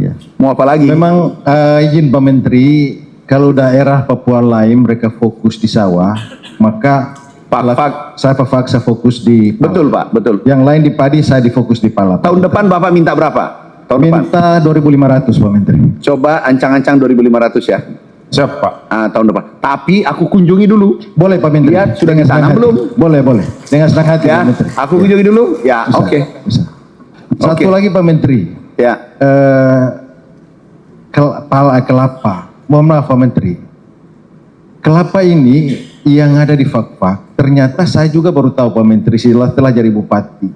Ya. Mau apa lagi? Memang izin Pak Menteri, kalau daerah Papua lain mereka fokus di sawah, maka Fakfak. saya fokus di pala. Betul Pak, betul. Yang lain di padi, saya difokus di pala. Tahun depan Bapak minta berapa? Tahun depan. Minta 2.500 Pak Menteri. Coba ancang-ancang 2.500 ya. Siapa? Tahun depan. Tapi aku kunjungi dulu. Boleh Pak Menteri. Lihat, sudah Dengan ditanam senang hati. belum? Boleh. Dengan senang hati Ya, Pak Menteri. aku kunjungi dulu. Ya, Bisa, oke. Bisa. Satu Oke. lagi Pak Menteri. Ya. Kelapa. Mohon maaf Pak Menteri. Kelapa ini yang ada di Fakfak ternyata saya juga baru tahu Pak Menteri setelah jadi bupati.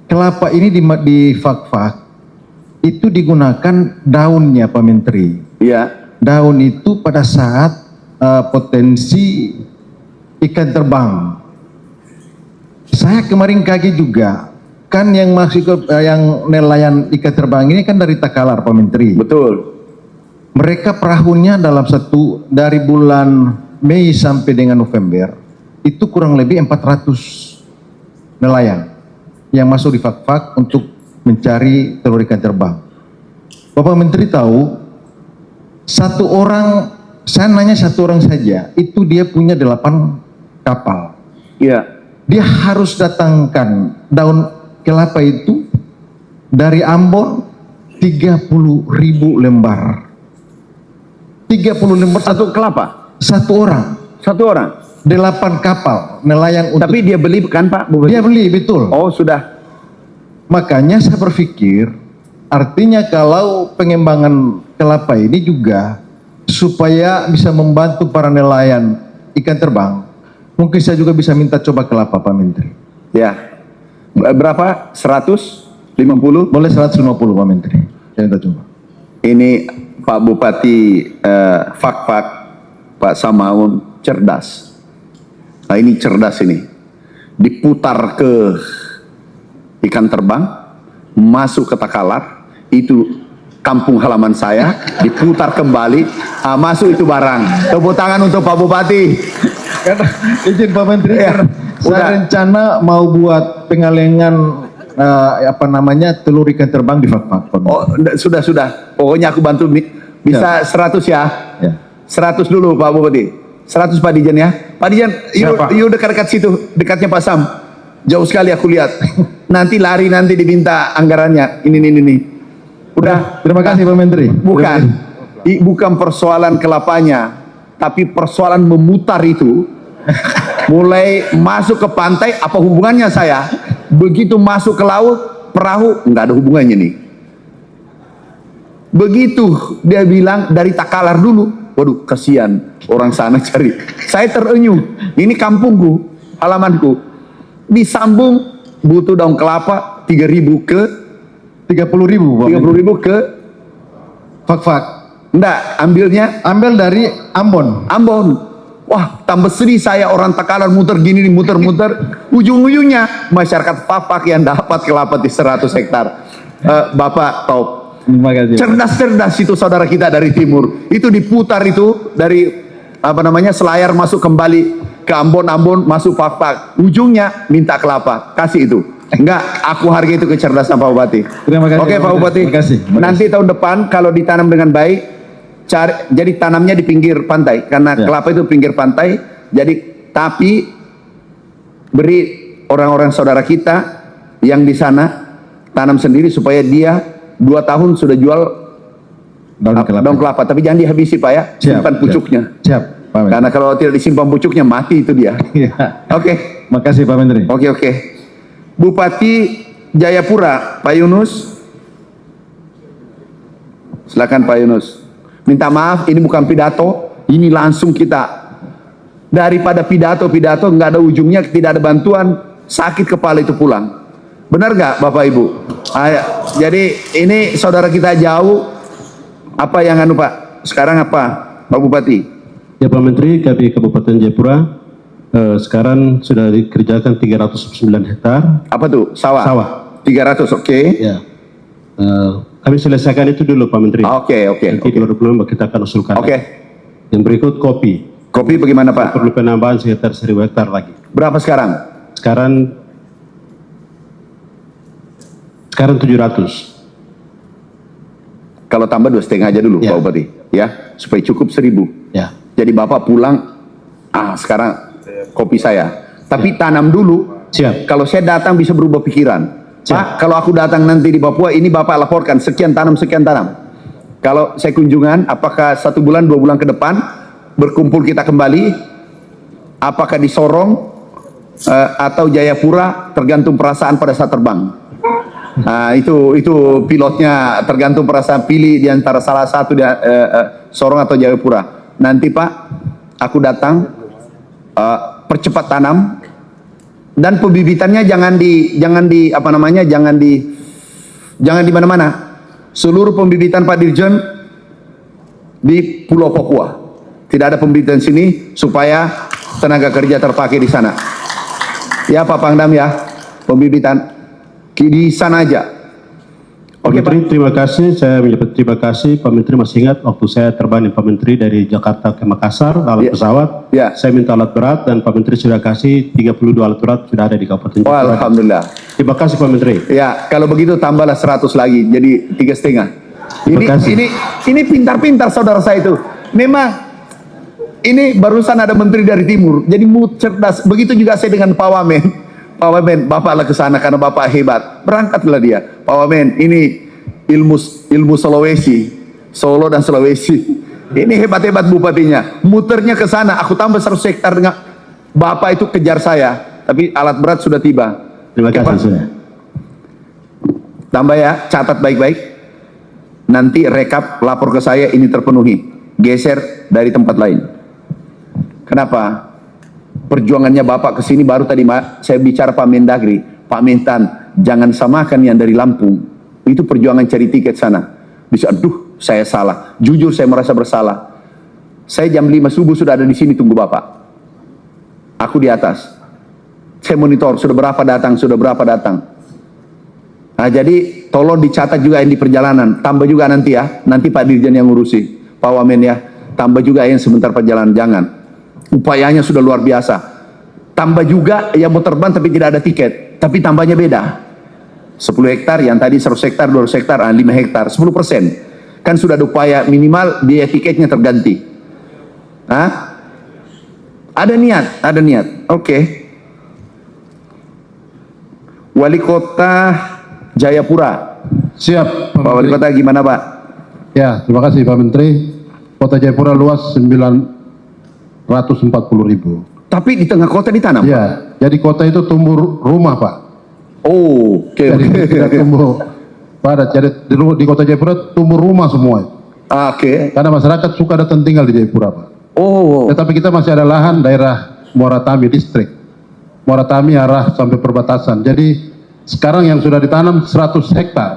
Kelapa ini di Fak-Fak itu digunakan daunnya Pak Menteri. Iya. Daun itu pada saat potensi ikan terbang. Saya kemarin kaget juga, kan yang masuk ke yang nelayan ikan terbang ini kan dari Takalar Pak Menteri. Betul. Mereka perahunya dari bulan Mei sampai dengan November itu kurang lebih 400 nelayan yang masuk di Fak-Fak untuk mencari telur ikan terbang. Bapak Menteri tahu, satu orang, saya nanya satu orang saja, itu dia punya 8 kapal. Iya. Dia harus datangkan daun kelapa itu dari Ambon 30.000 lembar. 30 lembar Satu kelapa. satu orang. Satu orang. 8 kapal nelayan untuk Tapi dia beli kan Pak? Bupati? dia beli, betul. Oh sudah. Makanya saya berpikir artinya kalau pengembangan kelapa ini juga supaya bisa membantu para nelayan ikan terbang, mungkin saya juga bisa minta coba kelapa Pak Menteri. Ya. Berapa? 150? Boleh 150 Pak Menteri. Saya minta coba. Ini Pak Bupati Fak-Fak, Pak Samaun cerdas. Nah ini cerdas ini. Diputar ke ikan terbang, masuk ke Takalar, itu kampung halaman saya, diputar kembali, masuk itu barang. Tepuk tangan untuk Pak Bupati. Karena izin Pak Menteri, Ya, karena saya udah. rencana mau buat pengalengan telur ikan terbang di Fak-Fak. Pak Menteri. Oh, sudah. Pokoknya aku bantu bisa 100 ya. Ya. 100 dulu Pak Bupati. 100 Pak Dijen ya. Pak Dijen, yuk dekat-dekat situ, dekatnya Pak Sam. Jauh sekali aku lihat. Nanti lari nanti diminta anggarannya. Ini. Udah. Terima kasih Pak Menteri. Bukan. Bukan persoalan kelapanya, tapi persoalan memutar itu. Mulai masuk ke pantai, apa hubungannya saya? Begitu masuk ke laut, perahu nggak ada hubungannya nih. Begitu dia bilang dari Takalar dulu. Waduh, kasihan orang sana cari. Saya terenyuh. Ini kampungku, halamanku. Disambung butuh daun kelapa 3.000 ke 30.000 Pak. 30.000 ke Fak-Fak. enggak, ambilnya Ambil dari Ambon. Ambon. Wah, tambah sedih saya, orang Takalar muter gini, muter-muter. Ujung-ujungnya masyarakat Fak-Fak yang dapat kelapa di 100 hektar. Bapak top. Terima kasih. Cerdas-cerdas itu saudara kita dari timur. Itu diputar itu dari Selayar masuk kembali ke Ambon, masuk Fak-Fak. Ujungnya minta kelapa, kasih itu. Enggak, aku hargai itu kecerdasan Pak Bupati. Terima kasih. Oke Pak Bupati. Terima kasih. Nanti tahun depan kalau ditanam dengan baik, jadi tanamnya di pinggir pantai karena Ya. kelapa itu pinggir pantai. Jadi tapi beri orang-orang saudara kita yang di sana tanam sendiri supaya dia 2 tahun sudah jual daun kelapa. Tapi jangan dihabisi Pak ya, Siap, simpan pucuknya. Siap, Pak Menteri. Karena kalau tidak disimpan pucuknya mati itu dia. Ya. Oke. Makasih Pak Menteri. Oke. Bupati Jayapura, Pak Yunus. Silakan Pak Yunus. Minta maaf, ini bukan pidato, ini langsung kita. Daripada pidato nggak ada ujungnya, tidak ada bantuan, sakit kepala itu pulang. Benar nggak Bapak Ibu? Jadi ini saudara kita jauh. Apa yang Pak? Sekarang apa Pak Bupati? Ya Pak Menteri, kami Kabupaten Jayapura sekarang sudah dikerjakan 309 hektar Apa tuh? Sawah? sawah. 300, oke. Ya. Kami selesaikan itu dulu Pak Menteri. Oke. Nanti 2020 kita akan usulkan. Oke. Yang berikut kopi. Kopi bagaimana Pak? Perlu penambahan sekitar 1.000 hektar lagi. Berapa sekarang? Sekarang 700. Kalau tambah 2,5 aja dulu Ya. Pak Bupati, ya, supaya cukup 1.000. Ya. Jadi Bapak pulang, sekarang kopi saya. Tapi tanam dulu. Siap. Kalau saya datang bisa berubah pikiran. Pak, kalau aku datang nanti di Papua, ini Bapak laporkan sekian tanam. Kalau saya kunjungan, apakah 1 bulan, 2 bulan ke depan berkumpul kita kembali? Apakah di Sorong atau Jayapura? Tergantung perasaan pada saat terbang. Nah, itu pilotnya tergantung perasaan, pilih di antara salah satu Sorong atau Jayapura. Nanti Pak, aku datang percepat tanam, dan pembibitannya jangan di mana-mana. Seluruh pembibitan Pak Dirjen di Pulau Papua. Tidak ada pembibitan sini supaya tenaga kerja terpakai di sana. Ya Pak Pangdam ya, pembibitan di sana aja. Pak Oke, Menteri, Pak. terima kasih. Saya menyampaikan terima kasih. Pak Menteri masih ingat waktu saya terbang Pak Menteri dari Jakarta ke Makassar dalam Ya. pesawat. Ya. Saya minta alat berat dan Pak Menteri sudah kasih 32 alat berat sudah ada di Kabupaten Oh, Jayapura. alhamdulillah. Terima kasih Pak Menteri. Ya, kalau begitu tambahlah 100 lagi, jadi 3,5. Terima kasih. Ini pintar-pintar saudara saya itu. Memang ini barusan ada menteri dari timur, jadi cerdas. Begitu juga saya dengan Pak Wamen. Pak Wamen, Bapaklah ke sana karena Bapak hebat. Berangkatlah dia. Pak Wamen, ini ilmu Sulawesi, Solo dan Sulawesi. Ini hebat-hebat bupatinya. Muternya ke sana, aku tambah 100 hektar dengan Bapak itu kejar saya, tapi alat berat sudah tiba. Terima Oke, kasih. Pak. Sudah. Tambah ya, catat baik-baik. Nanti rekap, lapor ke saya, ini terpenuhi. Geser dari tempat lain. Kenapa? Perjuangannya Bapak ke sini baru tadi saya bicara Pak Mendagri, Pak Mentan, jangan samakan yang dari Lampung. Itu perjuangan cari tiket sana. Bisa, aduh, saya salah. Jujur saya merasa bersalah. Saya jam 5 subuh sudah ada di sini tunggu Bapak. Aku di atas. Saya monitor, sudah berapa datang. Nah, jadi tolong dicatat juga yang di perjalanan. Tambah juga nanti ya. Nanti Pak Dirjen yang ngurusi. Pak Wamen ya. Tambah juga yang sebentar perjalanan. Jangan. Upayanya sudah luar biasa. Tambah juga yang mau terbang tapi tidak ada tiket. Tapi tambahnya beda. 10 hektar, yang tadi 100 hektar, 200 hektar, 5 hektar, 10%. Kan sudah ada upaya minimal biaya tiketnya terganti. Hah? Ada niat. Oke. Wali Kota Jayapura. Siap, Pak Wali Kota gimana Pak? Ya, terima kasih Pak Menteri. Kota Jayapura luas 940.000. Tapi di tengah kota ditanam? Ya, jadi kota itu tumbuh rumah Pak. Oh, oke. Jadi tidak tumbuh padat. Jadi di Kota Jayapura tumbuh rumah semua. Oke. Karena masyarakat suka datang tinggal di Jayapura Pak. Oh, Tetapi kita masih ada lahan daerah Muaratami distrik. Muaratami arah sampai perbatasan. Jadi sekarang yang sudah ditanam 100 hektar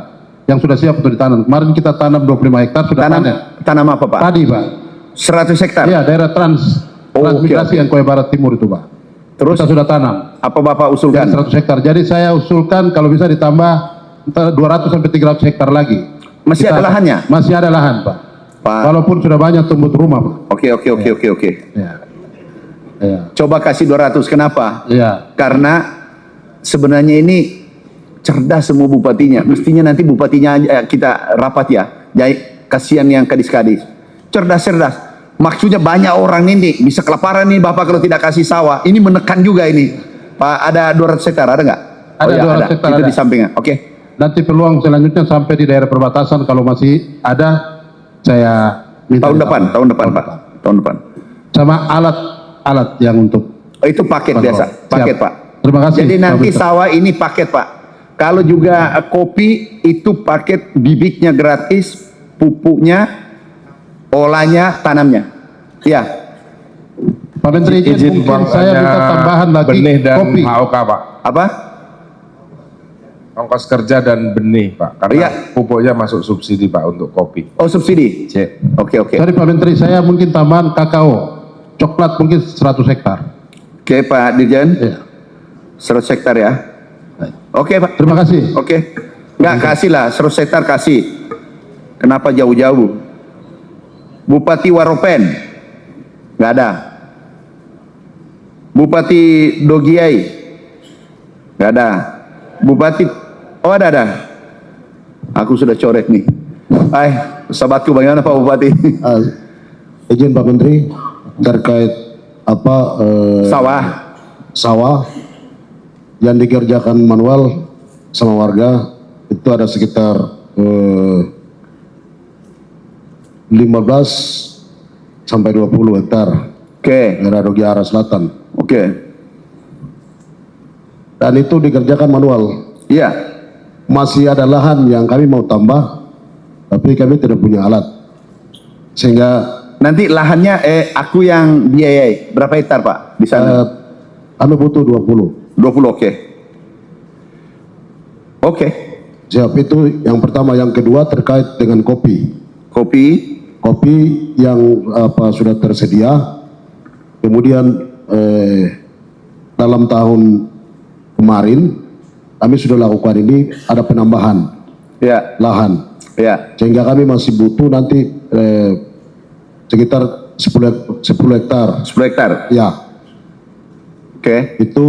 yang sudah siap untuk ditanam. Kemarin kita tanam 25 hektar sudah panen. tanam apa Pak? Padi Pak. 100 hektar? Iya, daerah transmigrasi oke. yang Koya Barat Timur itu Pak. Terus Kita sudah tanam. apa Bapak usulkan? 100 hektar. Jadi saya usulkan kalau bisa ditambah 200 sampai 300 hektar lagi. Masih ada lahannya? Masih ada lahan Pak. Pak. Walaupun sudah banyak tumbuh rumah Pak. Oke. Ya. Ya. Coba kasih 200, kenapa? Ya. Karena sebenarnya ini cerdas semua bupatinya. Mestinya nanti bupatinya kita rapat ya. Jadi kasihan yang kadis-kadis. Cerdas. Maksudnya banyak orang ini bisa kelaparan nih Bapak kalau tidak kasih sawah. Ini menekan juga ini. Pak, ada 200 hektar ada nggak? Ada ya, 200 hektar Itu ada. di sampingnya. Oke. Nanti peluang selanjutnya sampai di daerah perbatasan kalau masih ada saya minta Tahun ditambah. depan Pak. Tahun depan. Sama alat yang untuk Oh, itu paket kontrol. biasa. Paket Siap. Pak. Terima kasih. Jadi Pak nanti Menteri. sawah ini paket Pak. Kalau juga kopi itu paket, bibitnya gratis, pupuknya, olahnya, tanamnya. Ya. Pak Menteri izin mungkin saya minta tambahan lagi benih dan kopi. HOK Pak. Apa? Ongkos kerja dan benih Pak. Karena Iya. pupuknya masuk subsidi Pak untuk kopi. Oh, subsidi. Cek. Oke. Sorry Pak Menteri, saya mungkin tambahan kakao, coklat mungkin 100 hektar. Oke Pak Dirjen. Ya. 100 hektar ya. Oke Pak. Terima kasih. Oke. Enggak, kasih lah. 100 hektar kasih. Kenapa jauh-jauh? Bupati Waropen. Enggak ada. Bupati Dogiai. Enggak ada. Bupati, oh ada. Aku sudah coret nih. Sahabatku bagaimana Pak Bupati? Izin Pak Menteri terkait sawah yang dikerjakan manual sama warga itu ada sekitar 15 sampai 20 hektar. Oke. Daerah Dogi arah selatan. Oke. Dan itu dikerjakan manual. Iya. Masih ada lahan yang kami mau tambah, tapi kami tidak punya alat. Sehingga Nanti lahannya aku yang biayai. Berapa hektar Pak di sana? Kami butuh 20. 20, oke. Oke. Siap, itu yang pertama. Yang kedua terkait dengan kopi. Kopi yang sudah tersedia. Kemudian dalam tahun kemarin kami sudah lakukan ini, ada penambahan lahan. Sehingga kami masih butuh nanti sekitar 10 hektar. 10 hektar. Ya. Oke. Itu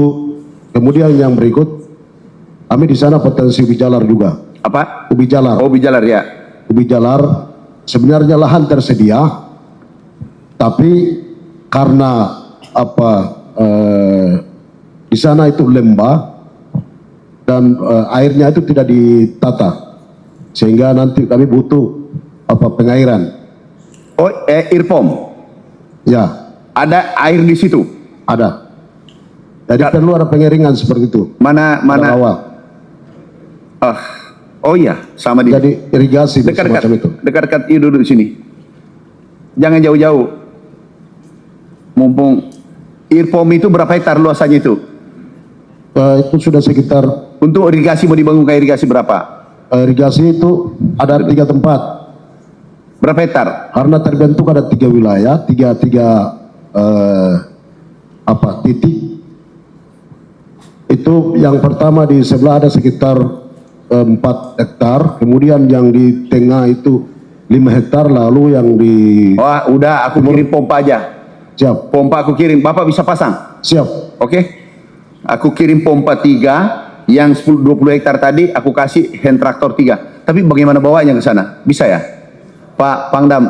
kemudian yang berikut, kami di sana potensi ubi jalar juga. Apa? Ubi jalar. Oh, ubi jalar ya. Ubi jalar sebenarnya lahan tersedia, tapi karena di sana itu lembah dan airnya itu tidak ditata, sehingga nanti kami butuh pengairan. Oh, air pom. Ya. Ada air di situ. Ada. Jadi perlu ada pengeringan seperti itu. Mana? Oh iya, sama di. Jadi irigasi dekat-dekat semacam itu. Dekat-dekat itu duduk sini. Jangan jauh-jauh. Mumpung Irpom itu berapa hektar luasannya itu? Itu sudah sekitar. Untuk irigasi mau dibangun kayak irigasi berapa? Irigasi itu ada 3 tempat. Berapa hektar? Karena terbentuk ada 3 wilayah, tiga titik. Itu yang pertama di sebelah ada sekitar 4 hektar, kemudian yang di tengah itu 5 hektar, lalu yang di. Wah, udah aku kirim pompa aja. Siap. Pompa aku kirim, Bapak bisa pasang? Siap. Oke. Aku kirim pompa 3, yang 20 hektar tadi aku kasih hand traktor 3. Tapi bagaimana bawanya ke sana? Bisa ya? Pak Pangdam,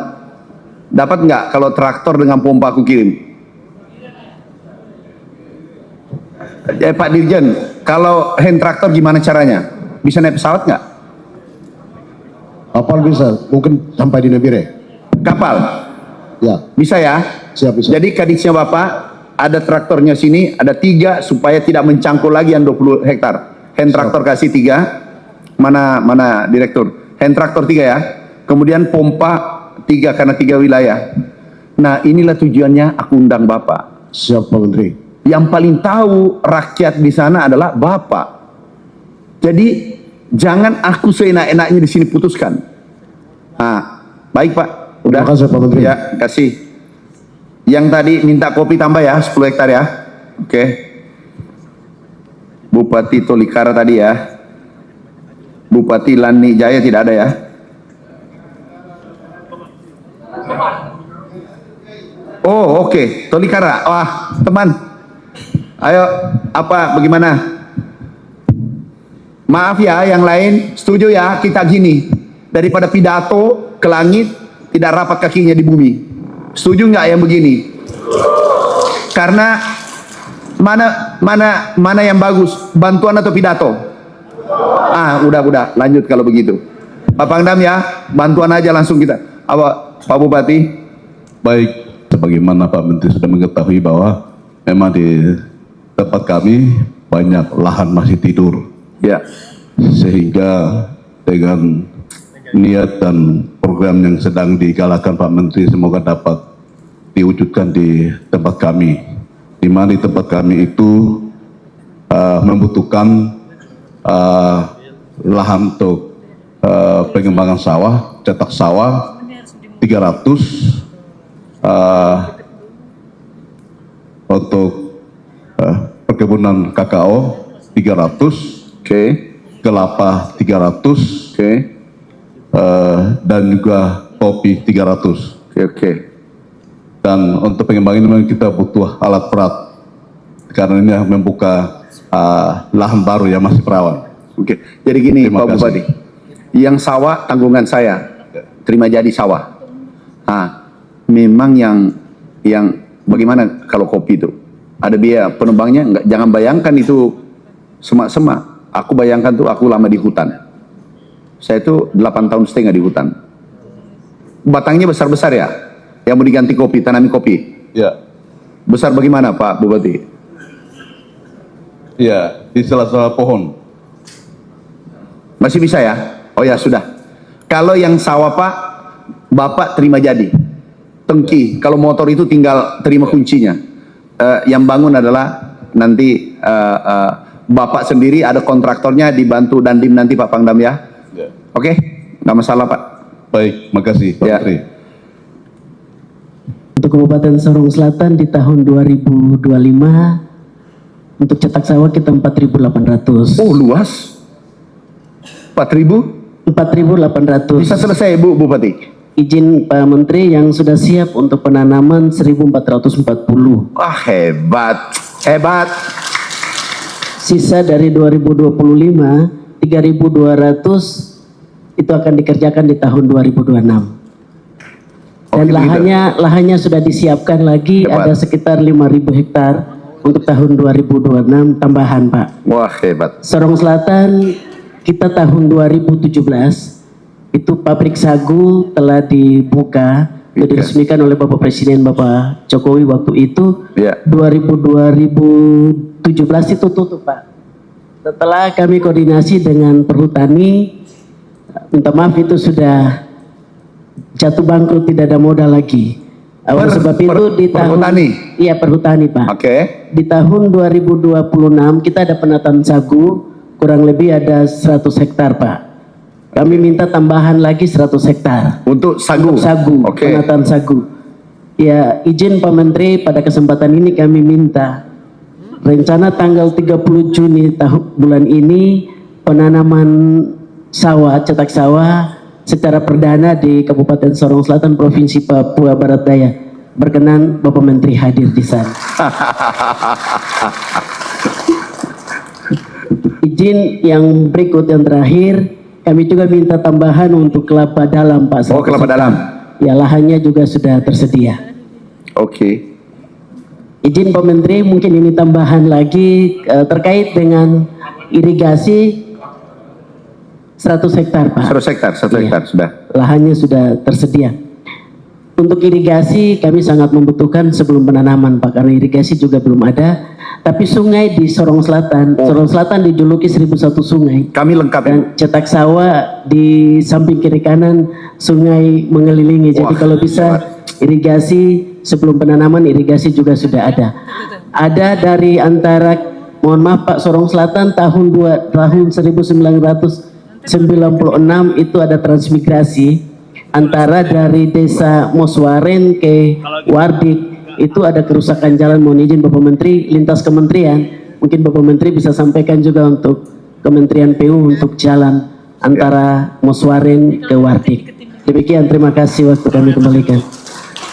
dapat nggak kalau traktor dengan pompa aku kirim? Pak Dirjen, kalau hand traktor gimana caranya? Bisa naik pesawat nggak? Kapal bisa, mungkin sampai di Nebire. Kapal? Ya. Bisa ya? Siap, bisa. Jadi kadisnya Bapak, ada traktornya sini, ada 3 supaya tidak mencangkul lagi yang 20 hektar. Hand traktor kasih 3. Mana direktur? Hand traktor 3 ya. Kemudian pompa 3 karena 3 wilayah. Nah, inilah tujuannya aku undang Bapak. Siap, Pak Menteri. Yang paling tahu rakyat di sana adalah Bapak. Jadi jangan aku seenak-enaknya di sini putuskan. Nah, baik Pak. Udah. Terima kasih Pak Menteri. Ya, kasih. Yang tadi minta kopi tambah ya, 10 hektar ya. Oke. Bupati Tolikara tadi ya. Bupati Lani Jaya tidak ada ya. Oh, oke. Tolikara. Wah, teman. Ayo, bagaimana? Maaf ya, yang lain setuju ya kita gini. Daripada pidato ke langit, tidak rapat kakinya di bumi. Setuju nggak yang begini? Karena mana yang bagus, bantuan atau pidato? Udah, lanjut kalau begitu. Pak Pangdam ya, bantuan aja langsung kita. Pak Bupati? Baik, sebagaimana Pak Menteri sudah mengetahui bahwa memang di tempat kami banyak lahan masih tidur. Ya. Sehingga dengan niat dan program yang sedang digalakan Pak Menteri semoga dapat diwujudkan di tempat kami. Di mana di tempat kami itu membutuhkan lahan untuk pengembangan sawah, cetak sawah 300, untuk perkebunan kakao 300, kelapa 300, dan juga kopi 300. Dan untuk pengembangan ini kita butuh alat berat karena ini membuka lahan baru yang masih perawan. Jadi gini Pak Bupati, yang sawah tanggungan saya, terima jadi sawah. Memang yang bagaimana kalau kopi itu ada biaya penebangnya? Enggak, jangan bayangkan itu semak-semak. Aku bayangkan tuh aku lama di hutan. Saya itu 8,5 tahun di hutan. Batangnya besar-besar ya. Yang mau diganti kopi, tanami kopi. Ya. Besar bagaimana Pak Bupati? Ya, di sela-sela pohon. Masih bisa ya? Oh ya sudah. Kalau yang sawah Pak, Bapak terima jadi. Tengki. Kalau motor itu tinggal terima kuncinya. Yang bangun adalah nanti Bapak sendiri ada kontraktornya dibantu Dandim nanti Pak Pangdam ya. Oke, nggak masalah Pak. Baik, makasih Pak Menteri. Untuk Kabupaten Sorong Selatan di tahun 2025 untuk cetak sawah kita 4.800. Oh luas. 4.000? 4.800. Bisa selesai Bu Bupati? Izin Pak Menteri yang sudah siap untuk penanaman 1.440. Wah hebat, hebat. Sisa dari 2025 3.200 itu akan dikerjakan di tahun 2026. Dan lahannya sudah disiapkan lagi, hebat. ada sekitar 5.000 hektar untuk tahun 2026 tambahan Pak. Wah hebat. Sorong Selatan kita tahun 2017 itu pabrik sagu telah dibuka, diresmikan oleh Bapak Presiden Bapak Jokowi waktu itu. 2017 itu tutup Pak. Setelah kami koordinasi dengan perhutani, minta maaf itu sudah jatuh bangkrut, tidak ada modal lagi. Oleh sebab itu di tahun perhutani Pak. Di tahun 2026 kita ada penataan sagu kurang lebih ada 100 hektar Pak. Kami minta tambahan lagi 100 hektar. Untuk sagu? Untuk sagu, penataan sagu. Ya izin Pak Menteri pada kesempatan ini kami minta rencana tanggal 30 Juni bulan ini penanaman sawah, cetak sawah secara perdana di Kabupaten Sorong Selatan, Provinsi Papua Barat Daya. Berkenan Bapak Menteri hadir di sana. Izin yang berikut yang terakhir, kami juga minta tambahan untuk kelapa dalam Pak. Oh kelapa dalam. Ya lahannya juga sudah tersedia. Oke. Izin Pak Menteri mungkin ini tambahan lagi terkait dengan irigasi 100 hektar Pak. 100 hektar, 1 hektar sudah. Lahannya sudah tersedia. Untuk irigasi kami sangat membutuhkan sebelum penanaman Pak, karena irigasi juga belum ada. Tapi sungai di Sorong Selatan, Sorong Selatan dijuluki 1001 sungai. Kami lengkap. Dan cetak sawah di samping kiri kanan sungai mengelilingi. Jadi kalau bisa irigasi sebelum penanaman, irigasi juga sudah ada. Ada dari antara, mohon maaf Pak, Sorong Selatan tahun 1996 itu ada transmigrasi antara dari desa Moswaren ke Wardik. Itu ada kerusakan jalan, mohon izin Bapak Menteri lintas kementerian, mungkin Bapak Menteri bisa sampaikan juga untuk Kementerian PU untuk jalan antara Moswaren ke Wardik. Demikian, terima kasih, waktu kami kembalikan.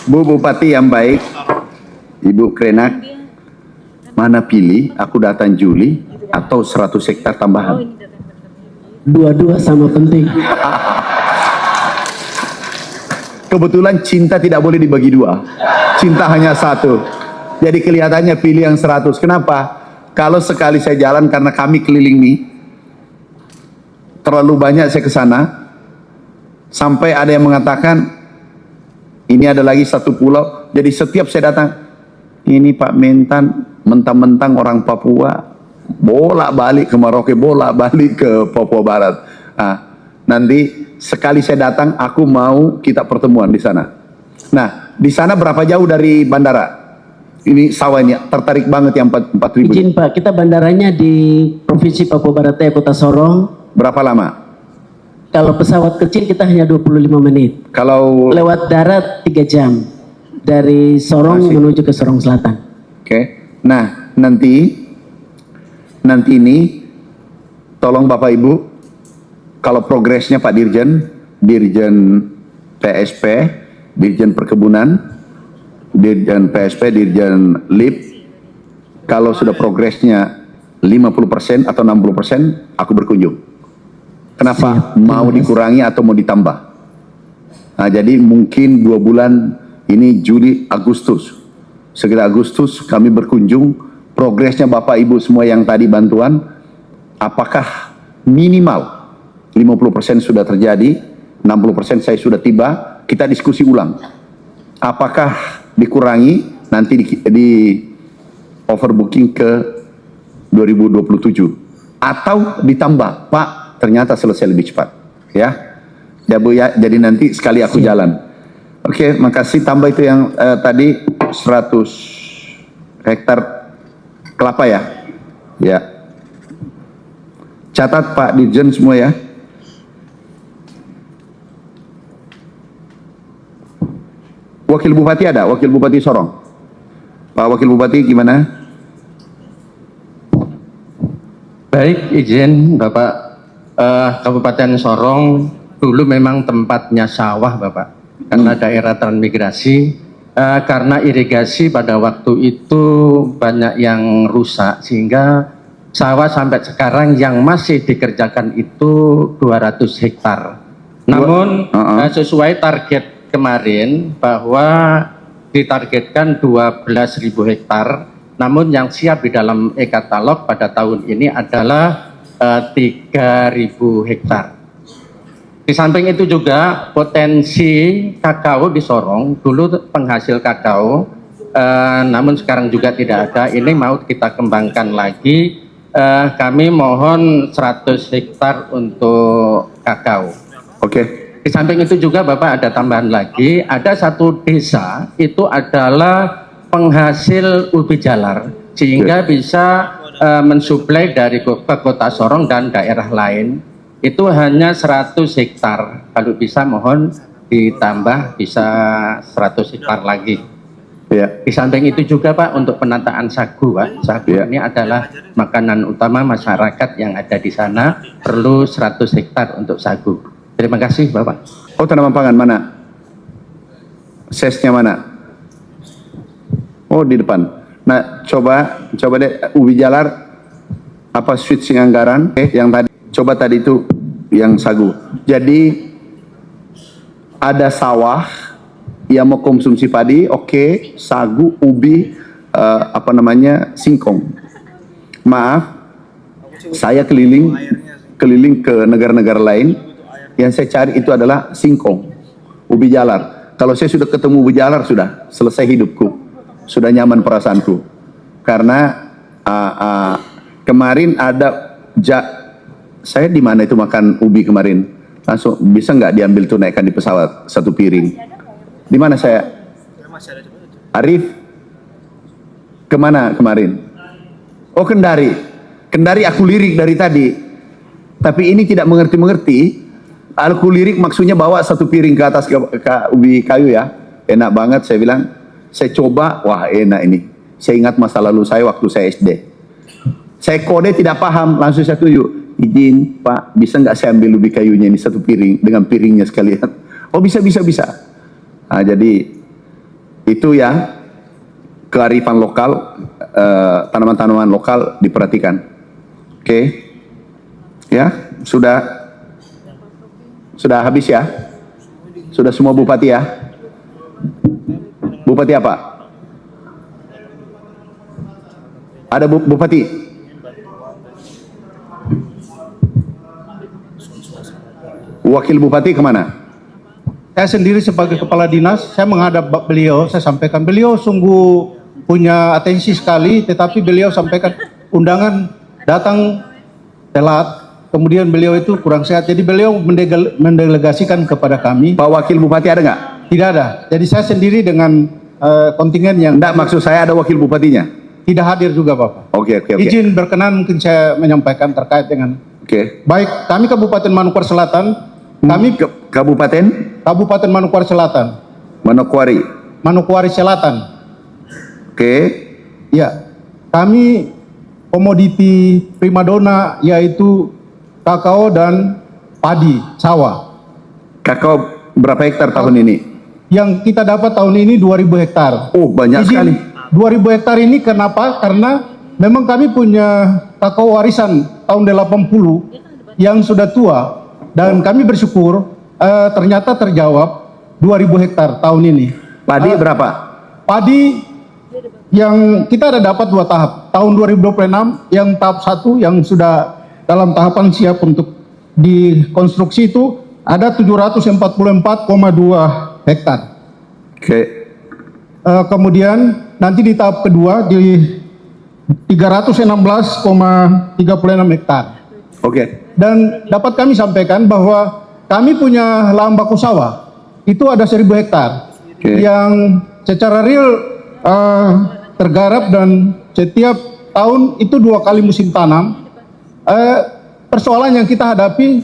Bu Bupati yang baik, Ibu Krenak, mana pilih aku datang Juli atau 100 hektar tambahan? Dua-dua sama penting. Kebetulan cinta tidak boleh dibagi dua. Cinta hanya satu. Jadi kelihatannya pilih yang 100. Kenapa? Kalau sekali saya jalan karena kami keliling nih, terlalu banyak saya ke sana, sampai ada yang mengatakan ini ada lagi satu pulau. Jadi setiap saya datang, ini Pak Mentan mentang-mentang orang Papua, bolak-balik ke Merauke, bolak-balik ke Papua Barat. Nah, nanti sekali saya datang, aku mau kita pertemuan di sana. Nah, di sana berapa jauh dari bandara? Ini sawahnya tertarik banget yang 4.000. Izin Pak, kita bandaranya di Provinsi Papua Barat Daya, Kota Sorong. Berapa lama? Kalau pesawat kecil kita hanya 25 menit. Kalau lewat darat 3 jam dari Sorong menuju ke Sorong Selatan. Oke. Nah, nanti ini tolong Bapak Ibu, kalau progresnya Pak Dirjen PSP, Dirjen Perkebunan, Dirjen PSP, Dirjen LIP, kalau sudah progresnya 50% atau 60%, aku berkunjung. Kenapa? Mau dikurangi atau mau ditambah? Nah, jadi mungkin 2 bulan ini Juli, Agustus. Sekitar Agustus kami berkunjung, progresnya Bapak Ibu semua yang tadi bantuan, apakah minimal 50% sudah terjadi, 60% saya sudah tiba, kita diskusi ulang. Apakah dikurangi, nanti di overbooking ke 2027. Atau ditambah, Pak, ternyata selesai lebih cepat. Ya Bu ya, jadi nanti sekali aku jalan. Oke, makasih. Tambah itu yang tadi 100 hektar kelapa ya? Ya. Catat Pak Dirjen semua ya. Wakil Bupati ada? Wakil Bupati Sorong. Pak Wakil Bupati gimana? Baik, izin Bapak. Kabupaten Sorong dulu memang tempatnya sawah Bapak. Karena daerah transmigrasi, karena irigasi pada waktu itu banyak yang rusak, sehingga sawah sampai sekarang yang masih dikerjakan itu 200 hektar. Namun sesuai target kemarin bahwa ditargetkan 12.000 hektar, namun yang siap di dalam e-katalog pada tahun ini adalah 3.000 hektar. Di samping itu juga potensi kakao di Sorong, dulu penghasil kakao, namun sekarang juga tidak ada, ini mau kita kembangkan lagi. Kami mohon 100 hektar untuk kakao. Oke. Di samping itu juga Bapak ada tambahan lagi, ada satu desa itu adalah penghasil ubi jalar, sehingga bisa mensuplai dari ke kota Sorong dan daerah lain. Itu hanya 100 hektar, kalau bisa mohon ditambah bisa 100 hektar lagi. Ya. Di samping itu juga Pak untuk penataan sagu Pak, sagu ini adalah makanan utama masyarakat yang ada di sana, perlu 100 hektar untuk sagu. Terima kasih Bapak. Oh, tanaman pangan mana? Sesnya mana? Oh, di depan. Nah, coba deh ubi jalar apa switching anggaran yang tadi. Coba tadi itu yang sagu. Jadi ada sawah yang mau konsumsi padi, oke, sagu, ubi, singkong. Maaf, saya keliling ke negara-negara lain. Yang saya cari itu adalah singkong, ubi jalar. Kalau saya sudah ketemu ubi jalar, sudah selesai hidupku, sudah nyaman perasaanku. Karena kemarin ada saya di mana itu makan ubi kemarin, langsung bisa nggak diambil tunaikan di pesawat 1 piring? Di mana saya? Arif, kemana kemarin? Oh, Kendari. Kendari aku lirik dari tadi, tapi ini tidak mengerti. Aku lirik maksudnya bawa 1 piring ke atas ke ubi kayu ya. Enak banget, saya bilang. Saya coba, wah enak ini. Saya ingat masa lalu saya waktu saya SD. Saya kode tidak paham, langsung saya tunjuk. Izin Pak, bisa nggak saya ambil ubi kayunya ini 1 piring dengan piringnya sekalian? Oh, bisa. Nah, jadi itu ya kearifan lokal, tanaman-tanaman lokal diperhatikan. Oke, ya sudah habis ya? Sudah semua bupati ya? Bupati apa? Ada bupati? Wakil bupati kemana? Saya sendiri sebagai kepala dinas, saya menghadap beliau, saya sampaikan beliau sungguh punya atensi sekali, tetapi beliau sampaikan undangan datang telat. Kemudian beliau itu kurang sehat, jadi beliau mendelegasikan kepada kami. Pak Wakil Bupati ada nggak? Tidak ada. Jadi saya sendiri dengan kontingen yang... Enggak, maksud saya ada Wakil Bupatinya? Tidak hadir juga Bapak. Oke. Izin berkenan mungkin saya menyampaikan terkait dengan... Baik, kami Kabupaten Manokwari Selatan, Kabupaten Manokwari Selatan. Manokwari Selatan. Ya, kami komoditi primadona yaitu kakao dan padi, sawah. Kakao berapa hektar tahun ini? Yang kita dapat tahun ini 2.000 hektar. Oh, banyak sekali. 2.000 hektar ini kenapa? Karena memang kami punya kakao warisan tahun 80 yang sudah tua. Dan kami bersyukur ternyata terjawab 2.000 hektar tahun ini. Padi berapa? Padi yang kita ada dapat 2 tahap. Tahun 2026 yang tahap 1 yang sudah dalam tahapan siap untuk dikonstruksi itu ada 744,2 hektar. Kemudian nanti di tahap kedua di 316,36 hektar. Dan dapat kami sampaikan bahwa kami punya lahan baku sawah itu ada 1.000 hektar yang secara real tergarap dan setiap setahun itu 2 kali musim tanam. Persoalan yang kita hadapi,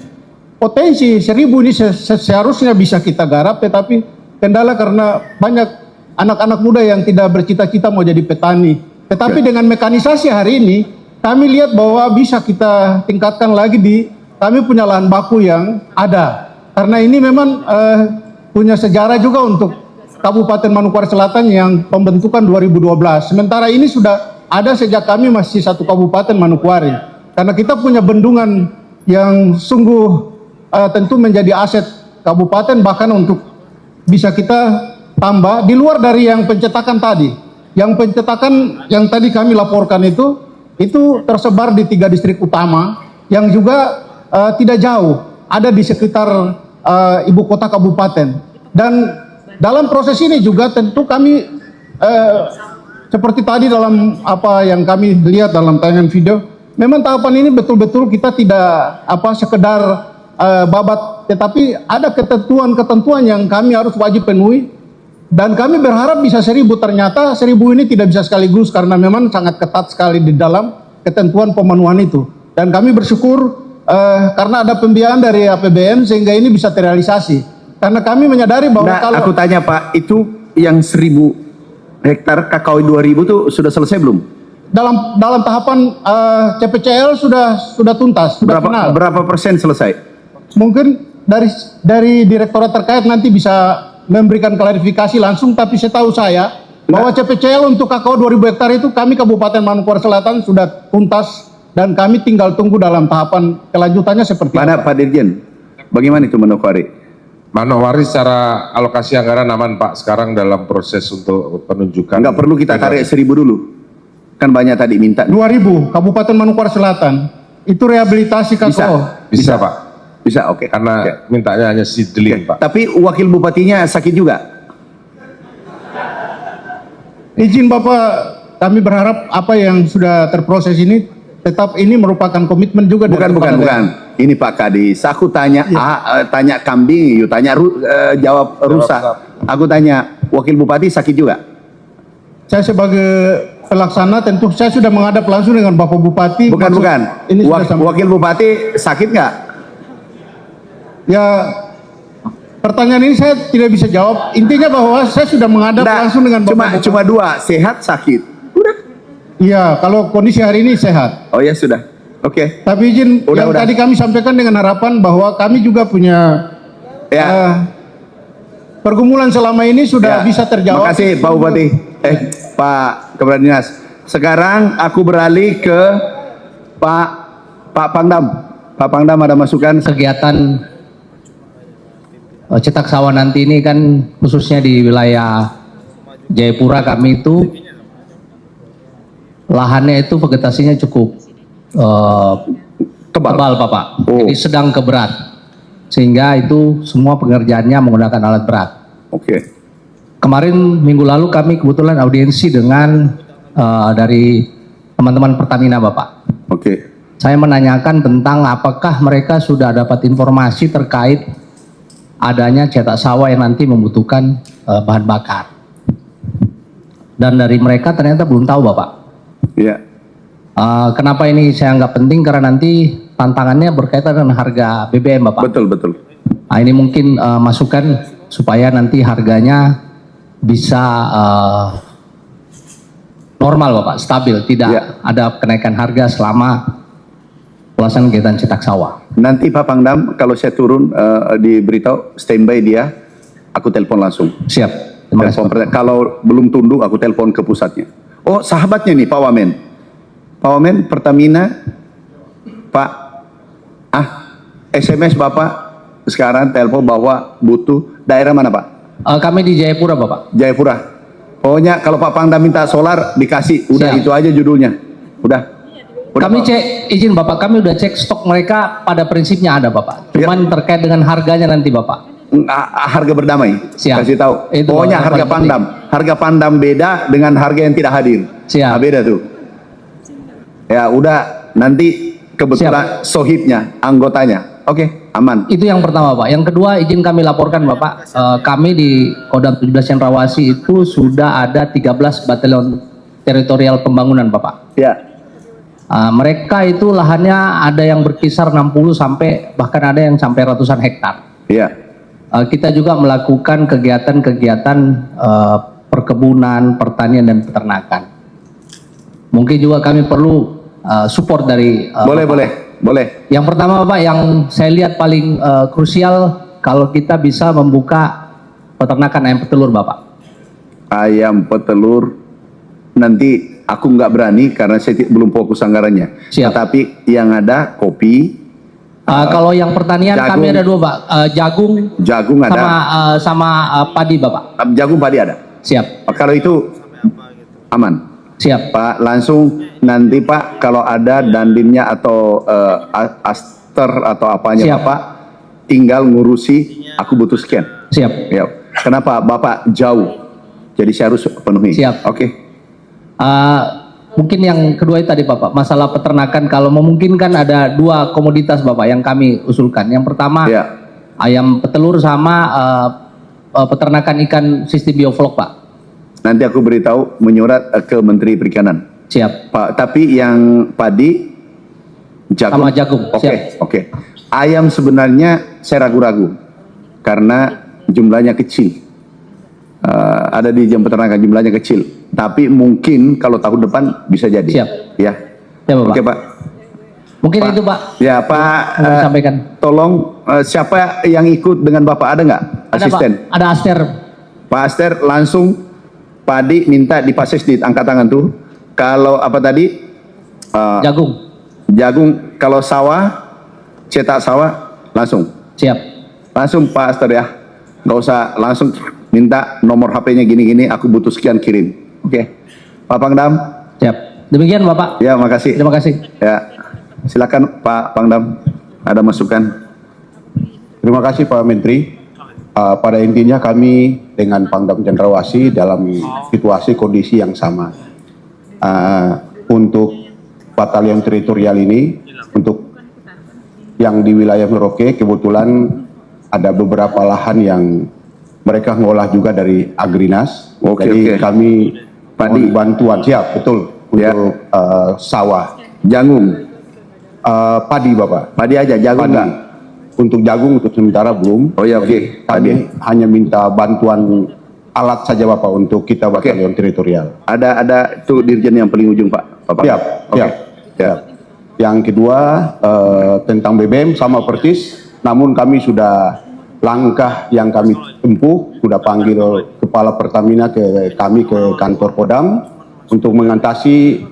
potensi 1000 ini seharusnya bisa kita garap, tetapi kendala karena banyak anak-anak muda yang tidak bercita-cita mau jadi petani. Tetapi dengan mekanisasi hari ini, kami lihat bahwa bisa kita tingkatkan lagi kami punya lahan baku yang ada. Karena ini memang punya sejarah juga untuk Kabupaten Manokwari Selatan yang pembentukan 2012. Sementara ini sudah ada sejak kami masih satu Kabupaten Manokwari. Karena kita punya bendungan yang sungguh tentu menjadi aset kabupaten, bahkan untuk bisa kita tambah di luar dari yang pencetakan tadi. Yang pencetakan yang tadi kami laporkan itu tersebar di 3 distrik utama yang juga tidak jauh, ada di sekitar ibu kota kabupaten. Dan dalam proses ini juga tentu kami seperti tadi dalam apa yang kami lihat dalam tayangan video, memang tahapan ini betul-betul kita tidak sekedar babat, tetapi ada ketentuan-ketentuan yang kami harus wajib penuhi. Dan kami berharap bisa 1000, ternyata 1000 ini tidak bisa sekaligus karena memang sangat ketat sekali di dalam ketentuan pemenuhan itu. Dan kami bersyukur karena ada pembiayaan dari APBN sehingga ini bisa terrealisasi. Karena kami menyadari bahwa kalau... Aku tanya Pak, itu yang 1000 hektar kakao 2000 itu sudah selesai belum? Dalam tahapan CPCL sudah tuntas, sudah final. Berapa persen selesai? Mungkin dari direktorat terkait nanti bisa memberikan klarifikasi langsung, tapi setahu saya bahwa CPCL untuk kakao 2000 hektar itu kami Kabupaten Manokwari Selatan sudah tuntas dan kami tinggal tunggu dalam tahapan kelanjutannya seperti Mana Pak Dirjen? Bagaimana itu Manokwari? Manokwari secara alokasi anggaran aman Pak, sekarang dalam proses untuk penunjukan. Enggak perlu kita tarik 1000 dulu. Kan banyak tadi minta. 2000 Kabupaten Manokwari Selatan itu rehabilitasi kakao. Bisa Pak. Bisa, oke. Karena mintanya hanya seedling Pak. Tapi wakil bupatinya sakit juga. Izin Bapak, kami berharap apa yang sudah terproses ini tetap ini merupakan komitmen juga. Bukan. Ini Pak Kadis, aku tanya tanya kambing, you tanya jawab rusa. Aku tanya wakil bupati sakit juga. Saya sebagai pelaksana tentu saya sudah menghadap langsung dengan Bapak Bupati. Bukan. Ini Wakil bupati sakit nggak? Ya, pertanyaan ini saya tidak bisa jawab. Intinya bahwa saya sudah menghadap langsung dengan Bapak. Cuma 2, sehat sakit. Iya, kalau kondisi hari ini sehat. Oh ya sudah, oke. Tapi izin tadi kami sampaikan dengan harapan bahwa kami juga punya pergumulan selama ini sudah bisa terjawab. Terima kasih Pak Bupati. Pak Kepala Dinas. Sekarang aku beralih ke Pak Pangdam. Pak Pangdam ada masukan? Kegiatan cetak sawah nanti ini kan khususnya di wilayah Jayapura kami itu lahannya itu vegetasinya cukup tebal Bapak. Jadi sedang ke berat, sehingga itu semua pengerjaannya menggunakan alat berat. Oke. Kemarin minggu lalu kami kebetulan audiensi dengan dari teman-teman Pertamina Bapak. Oke. Saya menanyakan tentang apakah mereka sudah dapat informasi terkait adanya cetak sawah yang nanti membutuhkan bahan bakar. Dan dari mereka ternyata belum tahu Bapak. Iya. Kenapa ini saya anggap penting? Karena nanti tantangannya berkaitan dengan harga BBM Bapak. Betul. Nah ini mungkin masukan supaya nanti harganya bisa normal Bapak, stabil, tidak ada kenaikan harga selama pelaksanaan kegiatan cetak sawah. Nanti Pak Pangdam kalau saya turun diberitahu standby dia, aku telepon langsung. Siap. Terima kasih. Kalau belum tunduk aku telepon ke pusatnya. Oh sahabatnya nih Pak Wamen. Pak Wamen Pertamina, Pak SMS Bapak sekarang telepon bahwa butuh daerah mana Pak? Kami di Jayapura Bapak. Jayapura. Pokoknya kalau Pak Pangdam minta solar dikasih, udah. Siap. Itu aja judulnya. Udah kami cek, izin Bapak, kami udah cek stok mereka pada prinsipnya ada Bapak. Cuman terkait dengan harganya nanti Bapak. Harga berdamai. Siap. Kasih tahu. Itu pokoknya harga Pangdam. Harga Pangdam beda dengan harga yang tidak hadir. Siap. Beda tuh. Ya udah nanti kebetulan sohibnya, anggotanya. Oke, aman. Itu yang pertama Pak. Yang kedua izin kami laporkan Bapak, kami di Kodam 17 Cendrawasih itu sudah ada 13 batalion teritorial pembangunan Bapak. Ya. Mereka itu lahannya ada yang berkisar 60 sampai bahkan ada yang sampai ratusan hektar. Iya. Kita juga melakukan kegiatan-kegiatan perkebunan, pertanian dan peternakan. Mungkin juga kami perlu support dari boleh. Yang pertama Bapak, yang saya lihat paling krusial kalau kita bisa membuka peternakan ayam petelur Bapak. Ayam petelur nanti aku nggak berani karena saya belum fokus anggarannya. Siap. Tapi yang ada kopi. Kalau yang pertanian jagung, kami ada 2 Pak, jagung ada. sama padi Bapak. Jagung padi ada. Siap. Kalau itu aman. Siap. Pak, langsung nanti Pak kalau ada dandinnya atau aster atau apanya Siap. Bapak tinggal ngurusi, aku butuh sekian. Siap. Ya. Kenapa Bapak jauh? Jadi saya harus penuhi. Siap. Oke. Mungkin yang kedua itu tadi Bapak, masalah peternakan kalau memungkinkan ada 2 komoditas Bapak yang kami usulkan. Yang pertama ayam petelur sama peternakan ikan sistem bioflok Pak. Nanti aku beritahu menyurat ke Menteri Perikanan. Siap. Pak, tapi yang padi jagung. Sama jagung. Oke. Ayam sebenarnya saya ragu-ragu karena jumlahnya kecil. Ada di jam peternakan jumlahnya kecil. Tapi mungkin kalau tahun depan bisa jadi. Siap. Ya. Ya Bapak. Oke Pak. Mungkin Pak, itu Pak. Ya Pak. Sampaikan. Tolong siapa yang ikut dengan Bapak ada nggak? Asisten. Pak. Ada Aster. Pak Aster langsung padi minta di Pak Sesdit angkat tangan tuh. Kalau apa tadi? Jagung. Kalau sawah, cetak sawah langsung. Siap. Langsung Pak Aster ya. Nggak usah langsung minta nomor HP-nya gini-gini. Aku butuh sekian kirim. Oke. Pak Pangdam. Siap. Demikian Bapak. Ya makasih. Terima kasih. Ya. Silakan Pak Pangdam. Ada masukan. Terima kasih Pak Menteri. Pada intinya kami dengan Pangdam Cendrawasih dalam situasi kondisi yang sama. Untuk batalion teritorial ini, untuk yang di wilayah Merauke kebetulan ada beberapa lahan yang mereka ngolah juga dari Agrinas. Jadi kami mohon bantuan, siap betul untuk sawah, jagung, padi Bapak. Padi aja, jagung enggak? Untuk jagung untuk sementara belum. Oh ya oke. Kami hanya minta bantuan alat saja Bapak untuk kita batalion teritorial. Ada itu dirjen yang paling ujung Pak. Siap. Siap. Yang kedua tentang BBM sama persis, namun kami sudah langkah yang kami tempuh, sudah panggil Kepala Pertamina ke kantor Kodam untuk mengatasi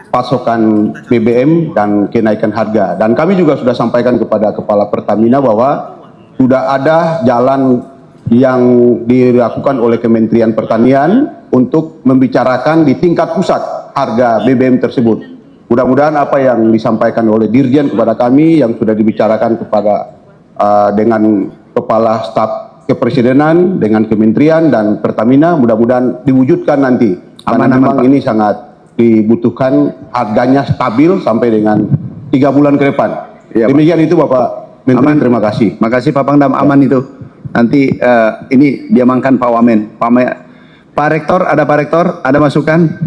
pasokan BBM dan kenaikan harga. Dan kami juga sudah sampaikan kepada Kepala Pertamina bahwa sudah ada jalan yang dilakukan oleh Kementerian Pertanian untuk membicarakan di tingkat pusat harga BBM tersebut. Mudah-mudahan apa yang disampaikan oleh Dirjen kepada kami yang sudah dibicarakan kepada dengan Kepala Staf Kepresidenan, dengan Kementerian dan Pertamina, mudah-mudahan diwujudkan nanti. Karena memang ini sangat dibutuhkan, harganya stabil sampai dengan 3 bulan ke depan. Ya, demikian itu Bapak Menteri, terima kasih. Makasih Pak Pangdam, aman itu. Nanti ini diamankan Pak Wamen. Pak Rektor, ada masukan?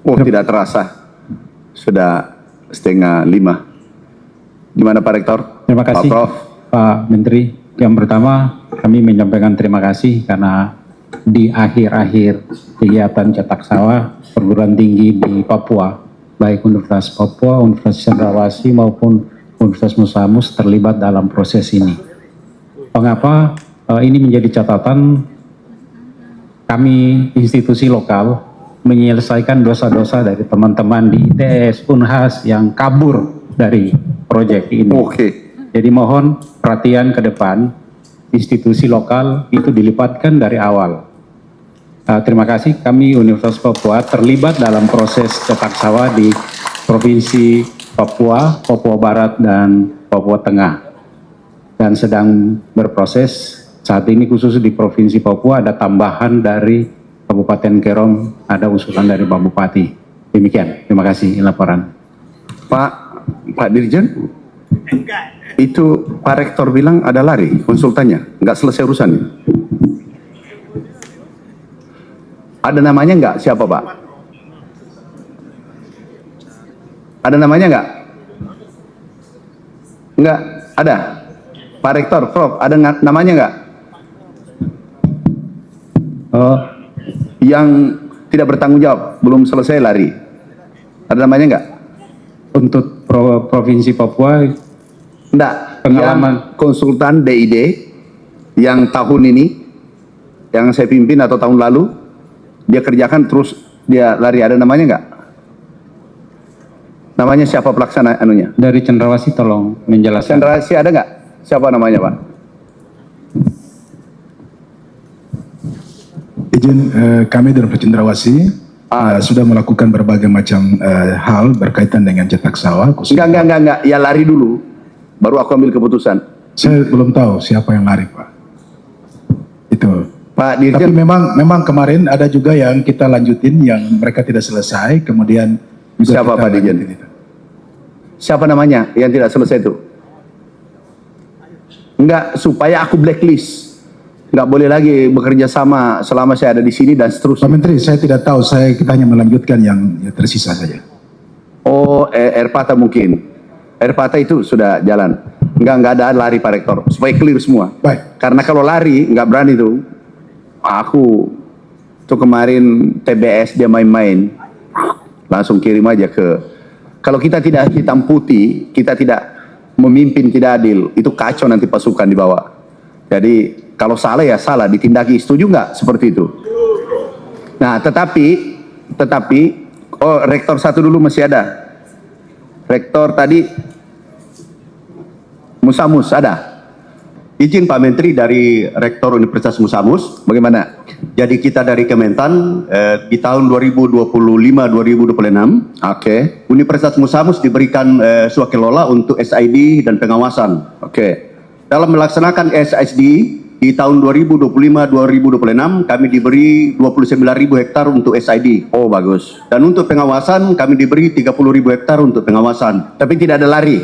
Oh tidak terasa, sudah 4:30. Gimana Pak Rektor? Terima kasih Pak Prof. Pak Menteri. Yang pertama kami menyampaikan terima kasih karena di akhir-akhir kegiatan cetak sawah perguruan tinggi di Papua, baik Universitas Papua, Universitas Cendrawasih maupun Universitas Musamus terlibat dalam proses ini. Mengapa ini menjadi catatan? Kami institusi lokal menyelesaikan dosa-dosa dari teman-teman di ITS, Unhas yang kabur dari proyek ini. Jadi mohon perhatian ke depan, institusi lokal itu dilipatkan dari awal. Terima kasih, kami Universitas Papua terlibat dalam proses cetak sawah di Provinsi Papua, Papua Barat, dan Papua Tengah. Dan sedang berproses, saat ini khusus di Provinsi Papua ada tambahan dari Kabupaten Kerom, ada usulan dari Pak Bupati. Demikian, terima kasih laporan. Pak Dirjen, itu Pak Rektor bilang ada lari konsultannya, nggak selesai urusannya. Ada namanya nggak? Siapa Pak? Ada namanya nggak? Nggak ada. Pak Rektor, Prof, ada namanya nggak? Yang tidak bertanggung jawab, belum selesai lari. Ada namanya nggak? Untuk Provinsi Papua, enggak. Pengalaman. Yang konsultan DID yang tahun ini, yang saya pimpin atau tahun lalu, dia kerjakan terus dia lari. Ada namanya nggak? Namanya siapa pelaksana anunya? dari Cendrawasih tolong menjelaskan. Cendrawasih ada nggak? Siapa namanya Pak? Izin kami dari Cendrawasih sudah melakukan berbagai macam hal berkaitan dengan cetak sawah. Enggak. Ya lari dulu, baru aku ambil keputusan. Saya belum tahu siapa yang lari, Pak. Itu. Pak Dirjen. Tapi memang kemarin ada juga yang kita lanjutin yang mereka tidak selesai, kemudian juga Siapa kita Pak Dirjen? Siapa namanya yang tidak selesai itu? Enggak, supaya aku blacklist. Nggak boleh lagi bekerja sama selama saya ada di sini dan seterusnya. Pak Menteri, saya tidak tahu, kita hanya melanjutkan yang tersisa saja. Oh, Erpata mungkin. Erpata itu sudah jalan. Nggak ada lari Pak Rektor, supaya clear semua. Baik. Karena kalau lari, nggak berani tuh. Aku tuh kemarin TBS dia main-main. Langsung kirim aja ke... Kalau kita tidak hitam putih, kita tidak memimpin, tidak adil, itu kacau nanti pasukan di bawah. Jadi... Kalau salah ya salah, ditindaki. Setuju nggak seperti itu? Nah, tetapi, rektor satu dulu masih ada. Rektor tadi, Musamus ada? Izin Pak Menteri dari Rektor Universitas Musamus. Bagaimana? Jadi kita dari Kementan di tahun 2025-2026. Oke. Universitas Musamus diberikan swakelola untuk SID dan pengawasan. Oke. Dalam melaksanakan SID di tahun 2025-2026 kami diberi 29.000 hektar untuk SID. Oh bagus. Dan untuk pengawasan kami diberi 30.000 hektar untuk pengawasan. Tapi tidak ada lari.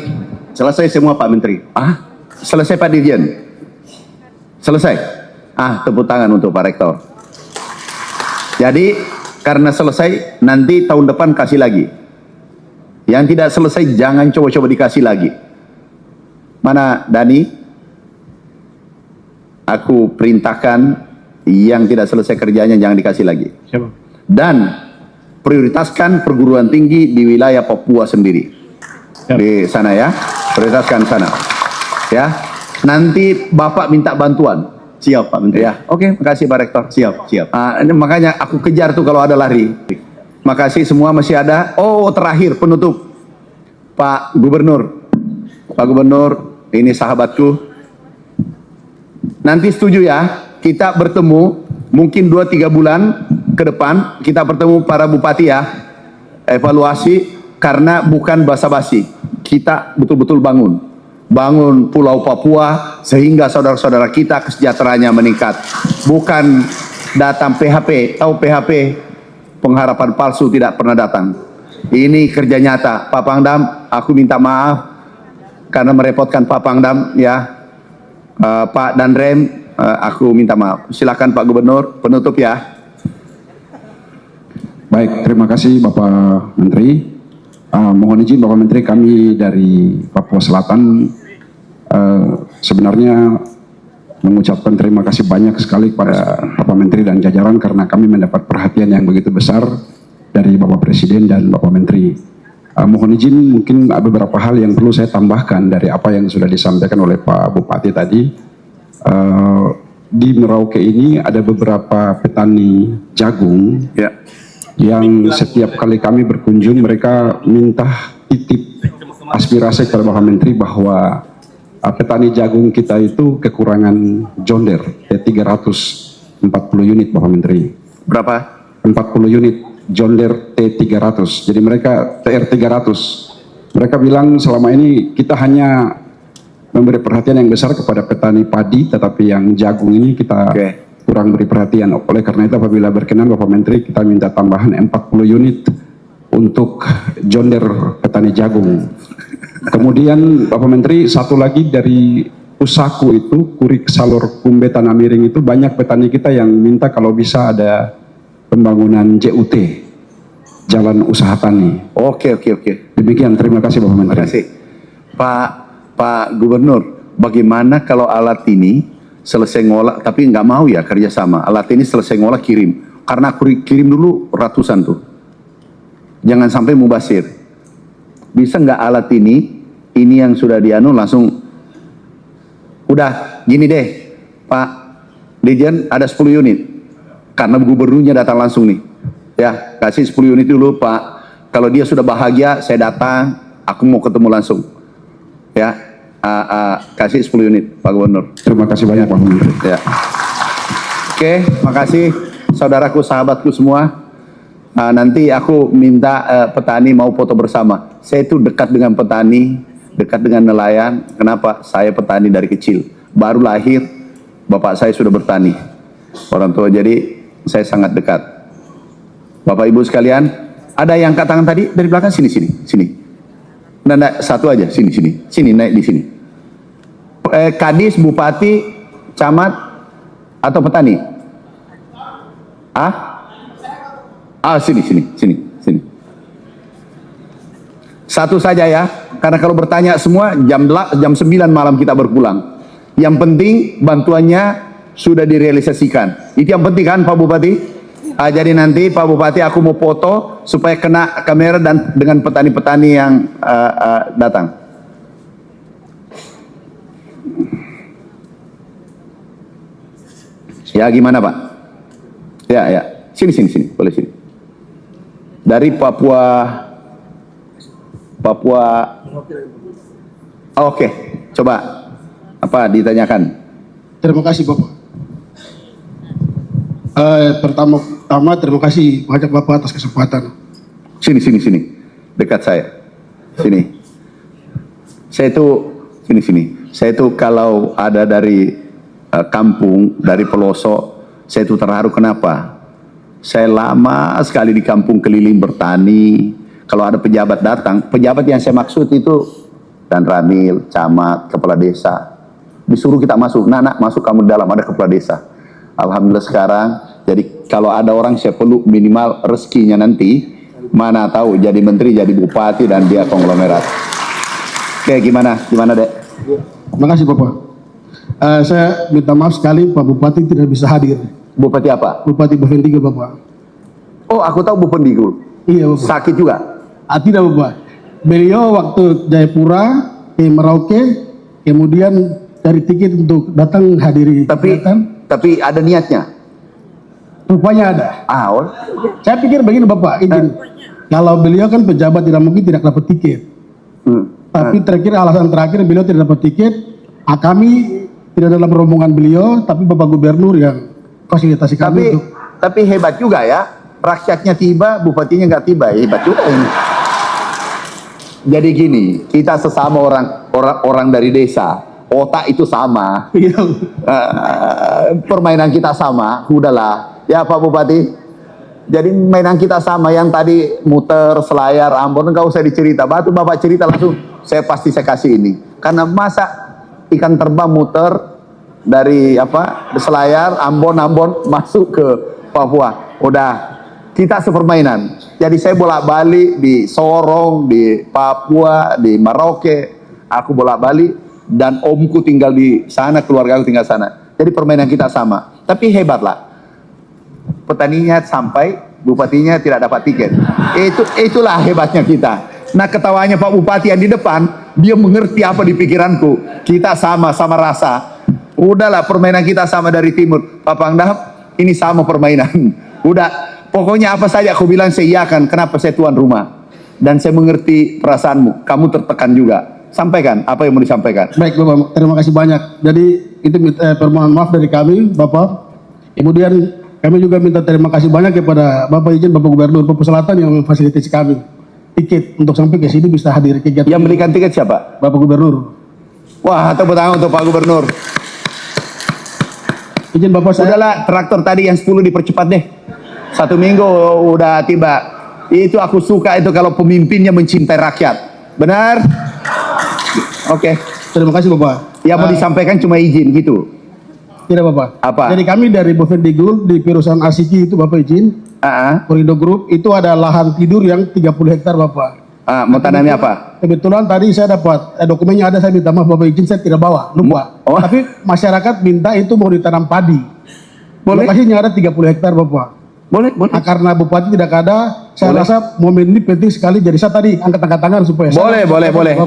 Selesai semua Pak Menteri. Selesai Pak Dirjen. Selesai. Tepuk tangan untuk Pak Rektor. Jadi karena selesai, nanti tahun depan kasih lagi. Yang tidak selesai jangan coba-coba dikasih lagi. Mana Dani? Aku perintahkan yang tidak selesai kerjanya jangan dikasih lagi. Siapa? Dan prioritaskan perguruan tinggi di wilayah Papua sendiri. Di sana ya, prioritaskan sana. Ya, nanti Bapak minta bantuan. Siap Pak Menteri. Ya, oke, makasih Pak Rektor. Siap. Makanya aku kejar tuh kalau ada lari. Makasih semua masih ada. Oh, terakhir penutup. Pak Gubernur. Pak Gubernur, ini sahabatku. Nanti setuju ya, kita bertemu mungkin 2-3 bulan ke depan, kita bertemu para bupati ya, evaluasi, karena bukan basa-basi, kita betul-betul bangun Pulau Papua sehingga saudara-saudara kita kesejahteraannya meningkat, bukan datang PHP, tahu PHP, pengharapan palsu tidak pernah datang. Ini kerja nyata. Pak Pangdam, aku minta maaf karena merepotkan Pak Pangdam ya. Pak dan Rem, aku minta maaf. Silakan Pak Gubernur, penutup ya. Baik, terima kasih Bapak Menteri. Mohon izin Bapak Menteri, kami dari Papua Selatan sebenarnya mengucapkan terima kasih banyak sekali kepada Bapak Menteri dan jajaran karena kami mendapat perhatian yang begitu besar dari Bapak Presiden dan Bapak Menteri. Mohon izin mungkin ada beberapa hal yang perlu saya tambahkan dari apa yang sudah disampaikan oleh Pak Bupati tadi. Di Merauke ini ada beberapa petani jagung yang setiap kali kami berkunjung mereka minta titip aspirasi kepada Bapak Menteri bahwa petani jagung kita itu kekurangan John Deere T340 unit Bapak Menteri. Berapa? 40 unit John Deere T300. Jadi mereka TR300. Mereka bilang selama ini kita hanya memberi perhatian yang besar kepada petani padi, tetapi yang jagung ini kita kurang beri perhatian. Oleh karena itu apabila berkenan Bapak Menteri, kita minta tambahan 40 unit untuk John Deere petani jagung. Kemudian Bapak Menteri, satu lagi dari Usaku itu, Kurik Salur Kumbe Tanah Miring itu banyak petani kita yang minta kalau bisa ada pembangunan JUT, Jalan Usaha Tani. Oke. Demikian, terima kasih Bapak Menteri. Terima kasih. Pak Gubernur, bagaimana kalau alat ini selesai ngolah, tapi nggak mau ya kerjasama, alat ini selesai ngolah kirim, karena aku kirim dulu ratusan tuh, jangan sampai mubasir. Bisa nggak alat ini yang sudah dianu langsung, udah gini deh Pak Dirjen, ada 10 unit, karena gubernurnya datang langsung nih, ya kasih 10 unit dulu Pak, kalau dia sudah bahagia saya datang, aku mau ketemu langsung, ya kasih 10 unit Pak Gubernur. Terima kasih banyak Pak Menteri. Ya. Oke, makasih saudaraku, sahabatku semua. Nanti aku minta petani mau foto bersama. Saya itu dekat dengan petani, dekat dengan nelayan. Kenapa? Saya petani dari kecil. Baru lahir, bapak saya sudah bertani. Orang tua, jadi saya sangat dekat. Bapak Ibu sekalian, ada yang angkat tangan tadi dari belakang, sini. Nah, satu aja, sini naik di sini. Kadis, bupati, camat, atau petani? Sini. Satu saja ya, karena kalau bertanya semua jam 9 malam kita berpulang. Yang penting bantuannya sudah direalisasikan. Itu yang penting kan Pak Bupati? Jadi nanti Pak Bupati aku mau foto supaya kena kamera dan dengan petani-petani yang datang. Ya gimana Pak? Ya. Sini. Boleh sini. Dari Papua. Oke. Coba. Apa ditanyakan? Terima kasih Bapak. Pertama terima kasih banyak Bapak atas kesempatan. Sini. Dekat saya. Sini. Saya itu kalau ada dari kampung, dari pelosok, saya itu terharu. Kenapa? Saya lama sekali di kampung keliling bertani. Kalau ada pejabat datang, pejabat yang saya maksud itu Dan Ramil, camat, kepala desa, disuruh kita masuk. Nak, masuk kamu dalam, ada kepala desa. Alhamdulillah sekarang, jadi kalau ada orang saya peluk minimal rezekinya nanti, mana tahu jadi menteri, jadi bupati, dan dia konglomerat. Oke, gimana Dek? Terima kasih Bapak. Saya minta maaf sekali Pak Bupati tidak bisa hadir. Bupati apa? Bupati Bovendigul Bapak. Oh, aku tahu Bovendigul. Iya Bapak. Sakit juga? Tidak Bapak. Beliau waktu Jayapura ke Merauke, kemudian cari tiket untuk datang hadiri. Tapi ada niatnya? Rupanya ada. Saya pikir begini Bapak, izin. Kalau beliau kan pejabat tidak mungkin tidak dapat tiket. Tapi terakhir alasan terakhir beliau tidak dapat tiket. Kami tidak dalam rombongan beliau, tapi Bapak Gubernur yang fasilitasi kami. Tapi hebat juga ya, rakyatnya tiba, bupatinya nggak tiba, hebat juga ini. Jadi gini, kita sesama orang dari desa, otak itu sama, permainan kita sama, udahlah, ya Pak Bupati. Jadi mainan kita sama, yang tadi muter, Selayar, Ambon, nggak usah dicerita. Batu Bapak cerita langsung, saya kasih ini. Karena masa ikan terbang muter dari Selayar, Ambon masuk ke Papua. Udah, kita sepermainan. Jadi saya bolak-balik di Sorong, di Papua, di Merauke. Aku bolak-balik dan omku tinggal di sana, keluarga aku tinggal sana. Jadi permainan kita sama. Tapi hebatlah. Petaninya sampai, bupatinya tidak dapat tiket. Itulah hebatnya kita. Nah, ketawanya Pak Bupati yang di depan, dia mengerti apa di pikiranku. Kita sama rasa. Udahlah, permainan kita sama dari timur. Pak Pangdam, ini sama permainan. Udah, pokoknya apa saja aku bilang saya iyakan. Kenapa? Saya tuan rumah. Dan saya mengerti perasaanmu. Kamu tertekan juga. Sampaikan apa yang mau disampaikan. Baik Bapak, terima kasih banyak. Jadi itu permohonan maaf dari kami Bapak. Kemudian kami juga minta terima kasih banyak kepada Bapak izin Bapak Gubernur Papua Selatan yang memfasilitasi kami tiket untuk sampai ke sini bisa hadir kegiatan. Yang belikan tiket siapa? Bapak Gubernur. Wah, tepuk tangan untuk Pak Gubernur. Izin Bapak saya. Udahlah, traktor tadi yang 10 dipercepat deh. 1 minggu udah tiba. Itu aku suka itu kalau pemimpinnya mencintai rakyat. Benar? Oke. Terima kasih Bapak. Yang mau disampaikan cuma izin gitu. Tidak Bapak. Apa? Jadi kami dari Bovendigul di perusahaan Asiki itu Bapak izin. Korido Group itu ada lahan tidur yang 30 hektar Bapak. Mau tanamnya apa? Kebetulan tadi saya dapat dokumennya ada, saya minta maaf Bapak izin saya tidak bawa, lupa. Tapi masyarakat minta itu mau ditanam padi. Boleh. Lokasinya ada 30 hektar Bapak. Boleh. Nah, karena Bupati tidak ada, saya rasa momen ini penting sekali. Jadi saya tadi angkat tangan supaya. Boleh.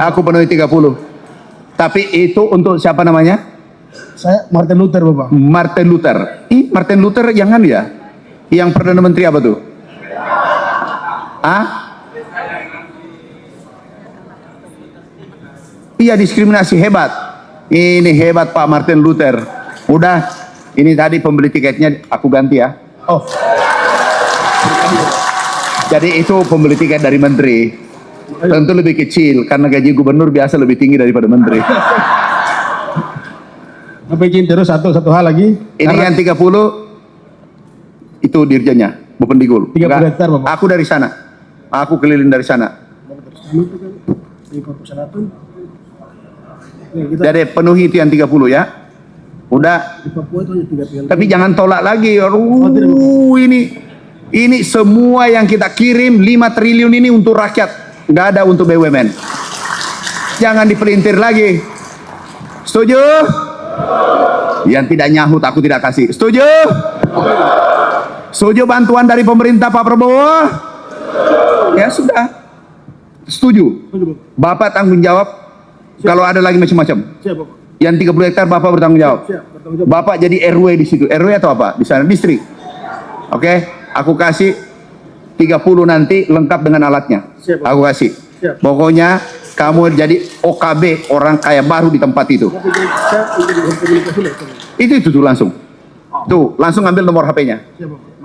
Aku penuhi 30. Tapi itu untuk siapa namanya? Saya Martin Luther Bapak. Martin Luther. Martin Luther yang kan ya? Yang Perdana Menteri apa tuh? Iya, diskriminasi hebat. Ini hebat Pak Martin Luther. Udah, ini tadi pembeli tiketnya aku ganti ya. Oh. Jadi itu pembeli tiket dari menteri. Tentu lebih kecil karena gaji gubernur biasa lebih tinggi daripada menteri. Bapak izin terus satu hal lagi. Ini yang 30 itu dirjennya, Bupendigul. 30 hektar Bapak. Aku dari sana. Aku keliling dari sana. Jadi penuhi itu yang 30 ya. Udah. Tapi jangan tolak lagi. Ini semua yang kita kirim 5 triliun ini untuk rakyat. Nggak ada untuk BUMN. Jangan dipelintir lagi. Setuju? Yang tidak nyahut aku tidak kasih. Setuju? Setuju bantuan dari pemerintah Pak Prabowo? Ya sudah. Setuju. Bapak tanggung jawab kalau ada lagi macam-macam. Yang 30 hektar Bapak bertanggung jawab. Bapak jadi RW di situ. RW atau apa? Di sana distrik. Oke, aku kasih 30 nanti lengkap dengan alatnya. Aku kasih. Pokoknya kamu jadi OKB, orang kaya baru di tempat itu. Itu tuh langsung. Tuh, langsung ambil nomor HP-nya.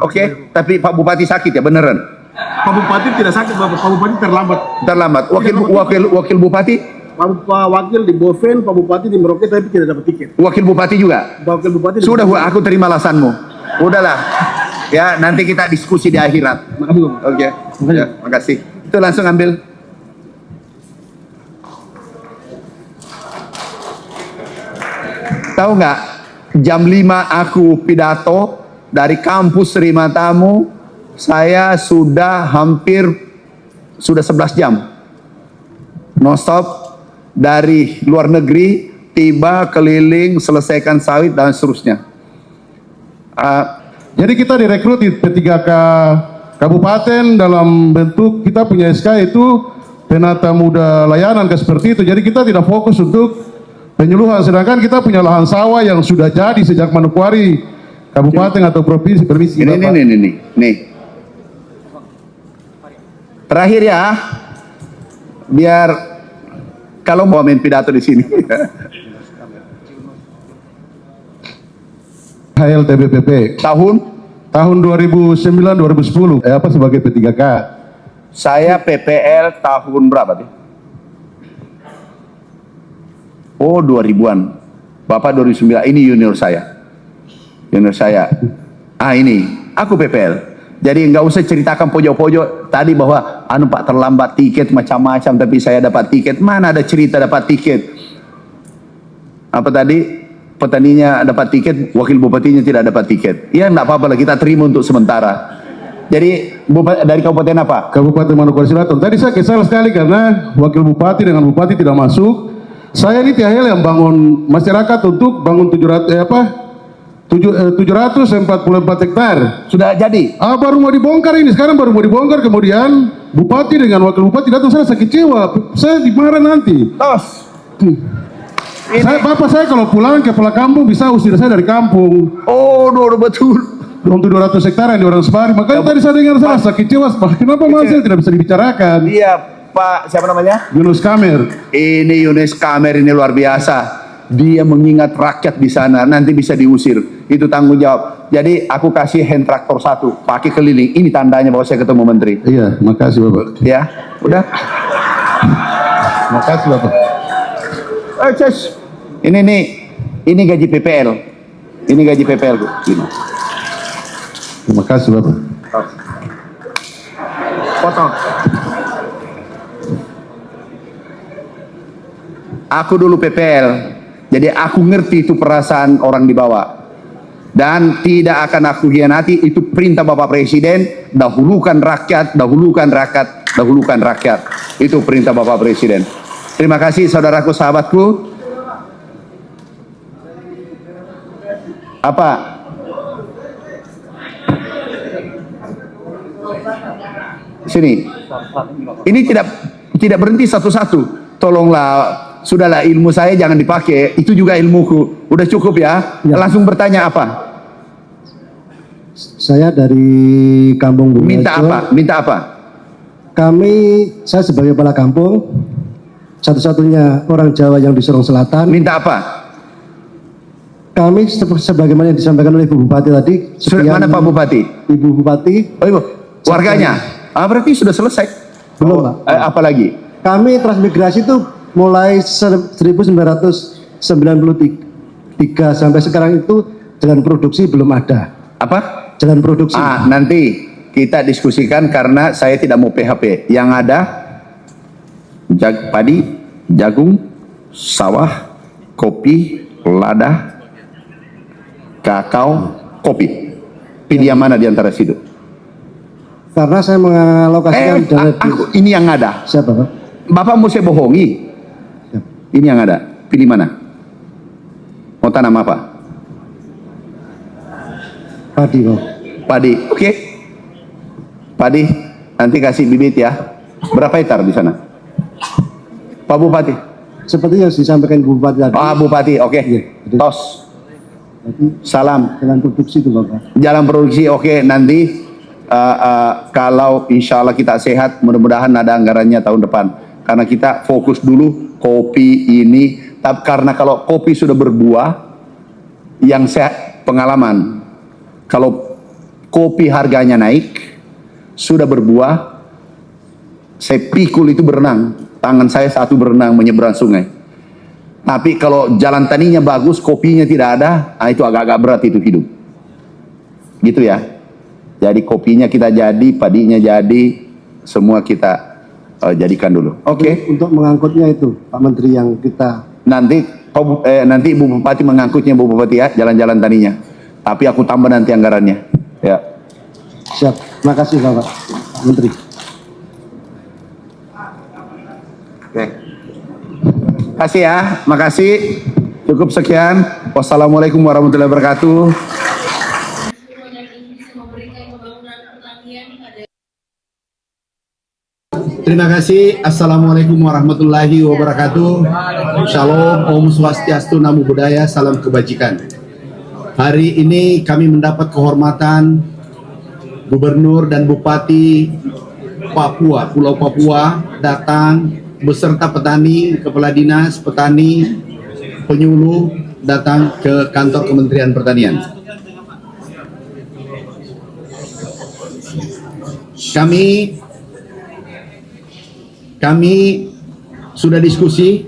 Oke, tapi Pak Bupati sakit ya beneran? Pak Bupati tidak sakit Bapak, Pak Bupati terlambat. Terlambat. Wakil Bupati? Pak Wakil di Boven, Pak Bupati di Merauke tapi tidak dapat tiket. Wakil Bupati juga? Wakil Bupati. Sudah, aku terima alasanmu. Udahlah. Ya, nanti kita diskusi di akhirat. Oke. Ya, makasih. Itu langsung ambil. Tahu nggak? Jam 5 aku pidato dari kampus terima tamu. Saya sudah 11 jam. Non stop dari luar negeri, tiba, keliling, selesaikan sawit dan seterusnya. Jadi kita direkrut di P3K Kabupaten dalam bentuk kita punya SK itu penata muda layanan seperti itu. Jadi kita tidak fokus untuk penyuluhan, sedangkan kita punya lahan sawah yang sudah jadi sejak Manokwari Kabupaten atau provinsi. Permisi. Nih. Terakhir ya, biar kalau mau main pidato di sini. HLTBPP tahun 2009-2010 apa sebagai P3K. Saya PPL tahun berapa sih? Oh 2000-an. Bapak 2009. Ini junior saya. Ini aku PPL. Jadi nggak usah ceritakan pojok-pojok tadi bahwa Pak terlambat tiket macam-macam tapi saya dapat tiket. Mana ada cerita dapat tiket? Apa tadi? Petaninya dapat tiket, wakil bupatinya tidak dapat tiket. Ya enggak apa-apa lah, kita terima untuk sementara. Jadi dari kabupaten apa? Kabupaten Manokwari Selatan. Tadi saya kesal sekali karena wakil bupati dengan bupati tidak masuk. Saya ini THL yang bangun masyarakat untuk bangun 744 hektar. Sudah jadi? Baru mau dibongkar ini, sekarang baru mau dibongkar. Kemudian bupati dengan wakil bupati datang, saya sakit kecewa. Saya dimarah nanti. Bapak saya kalau pulang ke kepala kampung bisa usir saya dari kampung. Oh, betul. Untuk 200 hektar yang di orang Separi. Makanya tadi saya dengar saya sakit kecewa. Kenapa masih tidak bisa dibicarakan? Iya, Pak. Siapa namanya? Yunus Kamer. Ini Yunus Kamer ini luar biasa. Dia mengingat rakyat di sana. Nanti bisa diusir. Itu tanggung jawab. Jadi aku kasih hand traktor 1, pakai keliling. Ini tandanya bahwa saya ketemu menteri. Iya, makasih Bapak. Ya, udah. Makasih Bapak. Ini gaji PPL. Ini gaji PPL, Bu. Ini. Terima kasih Bapak. Potong. Aku dulu PPL, jadi aku ngerti itu perasaan orang di bawah. dan tidak akan aku hianati. Itu perintah Bapak Presiden. Dahulukan rakyat, dahulukan rakyat, dahulukan rakyat. Itu perintah Bapak Presiden. Terima kasih saudaraku, sahabatku. Apa? Sini. Ini tidak berhenti satu-satu. Tolonglah. Sudahlah, ilmu saya jangan dipakai, itu juga ilmuku. Udah cukup ya? Langsung bertanya apa? Saya dari Kampung Bunga. Minta apa? Minta apa? Saya sebagai kepala kampung, satu-satunya orang Jawa yang di Sorong Selatan. Minta apa? Kami sebagaimana yang disampaikan oleh Ibu Bupati tadi. Mana Pak Bupati? Ibu Bupati. Oh, Ibu. Warganya? Berarti sudah selesai? Belum, Pak. Apa lagi? Kami transmigrasi itu mulai 1993 sampai sekarang itu jalan produksi belum ada. Apa? Jalan produksi. Nanti kita diskusikan karena saya tidak mau PHP. Yang ada padi, jagung, sawah, kopi, lada, kakao, kopi. Pilih yang mana di antara situ? Karena saya mengalokasikan dana ini yang ada. Siapa, Pak? Bapak mau saya bohongi? Ini yang ada. Pilih mana? Mau tanam apa? Padi, Pak. Padi, oke. Padi, nanti kasih bibit ya. Berapa hektar di sana? Pak Bupati. Seperti yang disampaikan Bu Bupati tadi. Bupati, oke. Tos. Salam. Jalan produksi itu, Bapak. Jalan produksi, oke. Nanti kalau insya Allah kita sehat, mudah-mudahan ada anggarannya tahun depan. Karena kita fokus dulu kopi ini. Tapi karena kalau kopi sudah berbuah, yang saya pengalaman, kalau kopi harganya naik, sudah berbuah, saya pikul itu berenang. Tangan saya satu berenang menyeberang sungai. Tapi kalau jalan taninya bagus, kopinya tidak ada, itu agak-agak berat itu hidup. Gitu ya. Jadi kopinya kita jadi, padinya jadi, semua kita jadikan dulu. Oke. Untuk mengangkutnya itu, Pak Menteri, yang kita nanti Ibu Bupati mengangkutnya, Bu Bupati ya, jalan-jalan taninya. Tapi aku tambah nanti anggarannya. Ya. Siap. Terima kasih Bapak Menteri. Oke. Kasih ya, makasih. Cukup sekian. Wassalamualaikum warahmatullahi wabarakatuh. Terima kasih. Assalamualaikum warahmatullahi wabarakatuh. Shalom, Om Swastiastu, Namo Buddhaya, salam kebajikan. Hari ini kami mendapat kehormatan Gubernur dan Bupati Papua, Pulau Papua datang beserta petani, kepala dinas, petani, penyuluh datang ke kantor Kementerian Pertanian. Kami sudah diskusi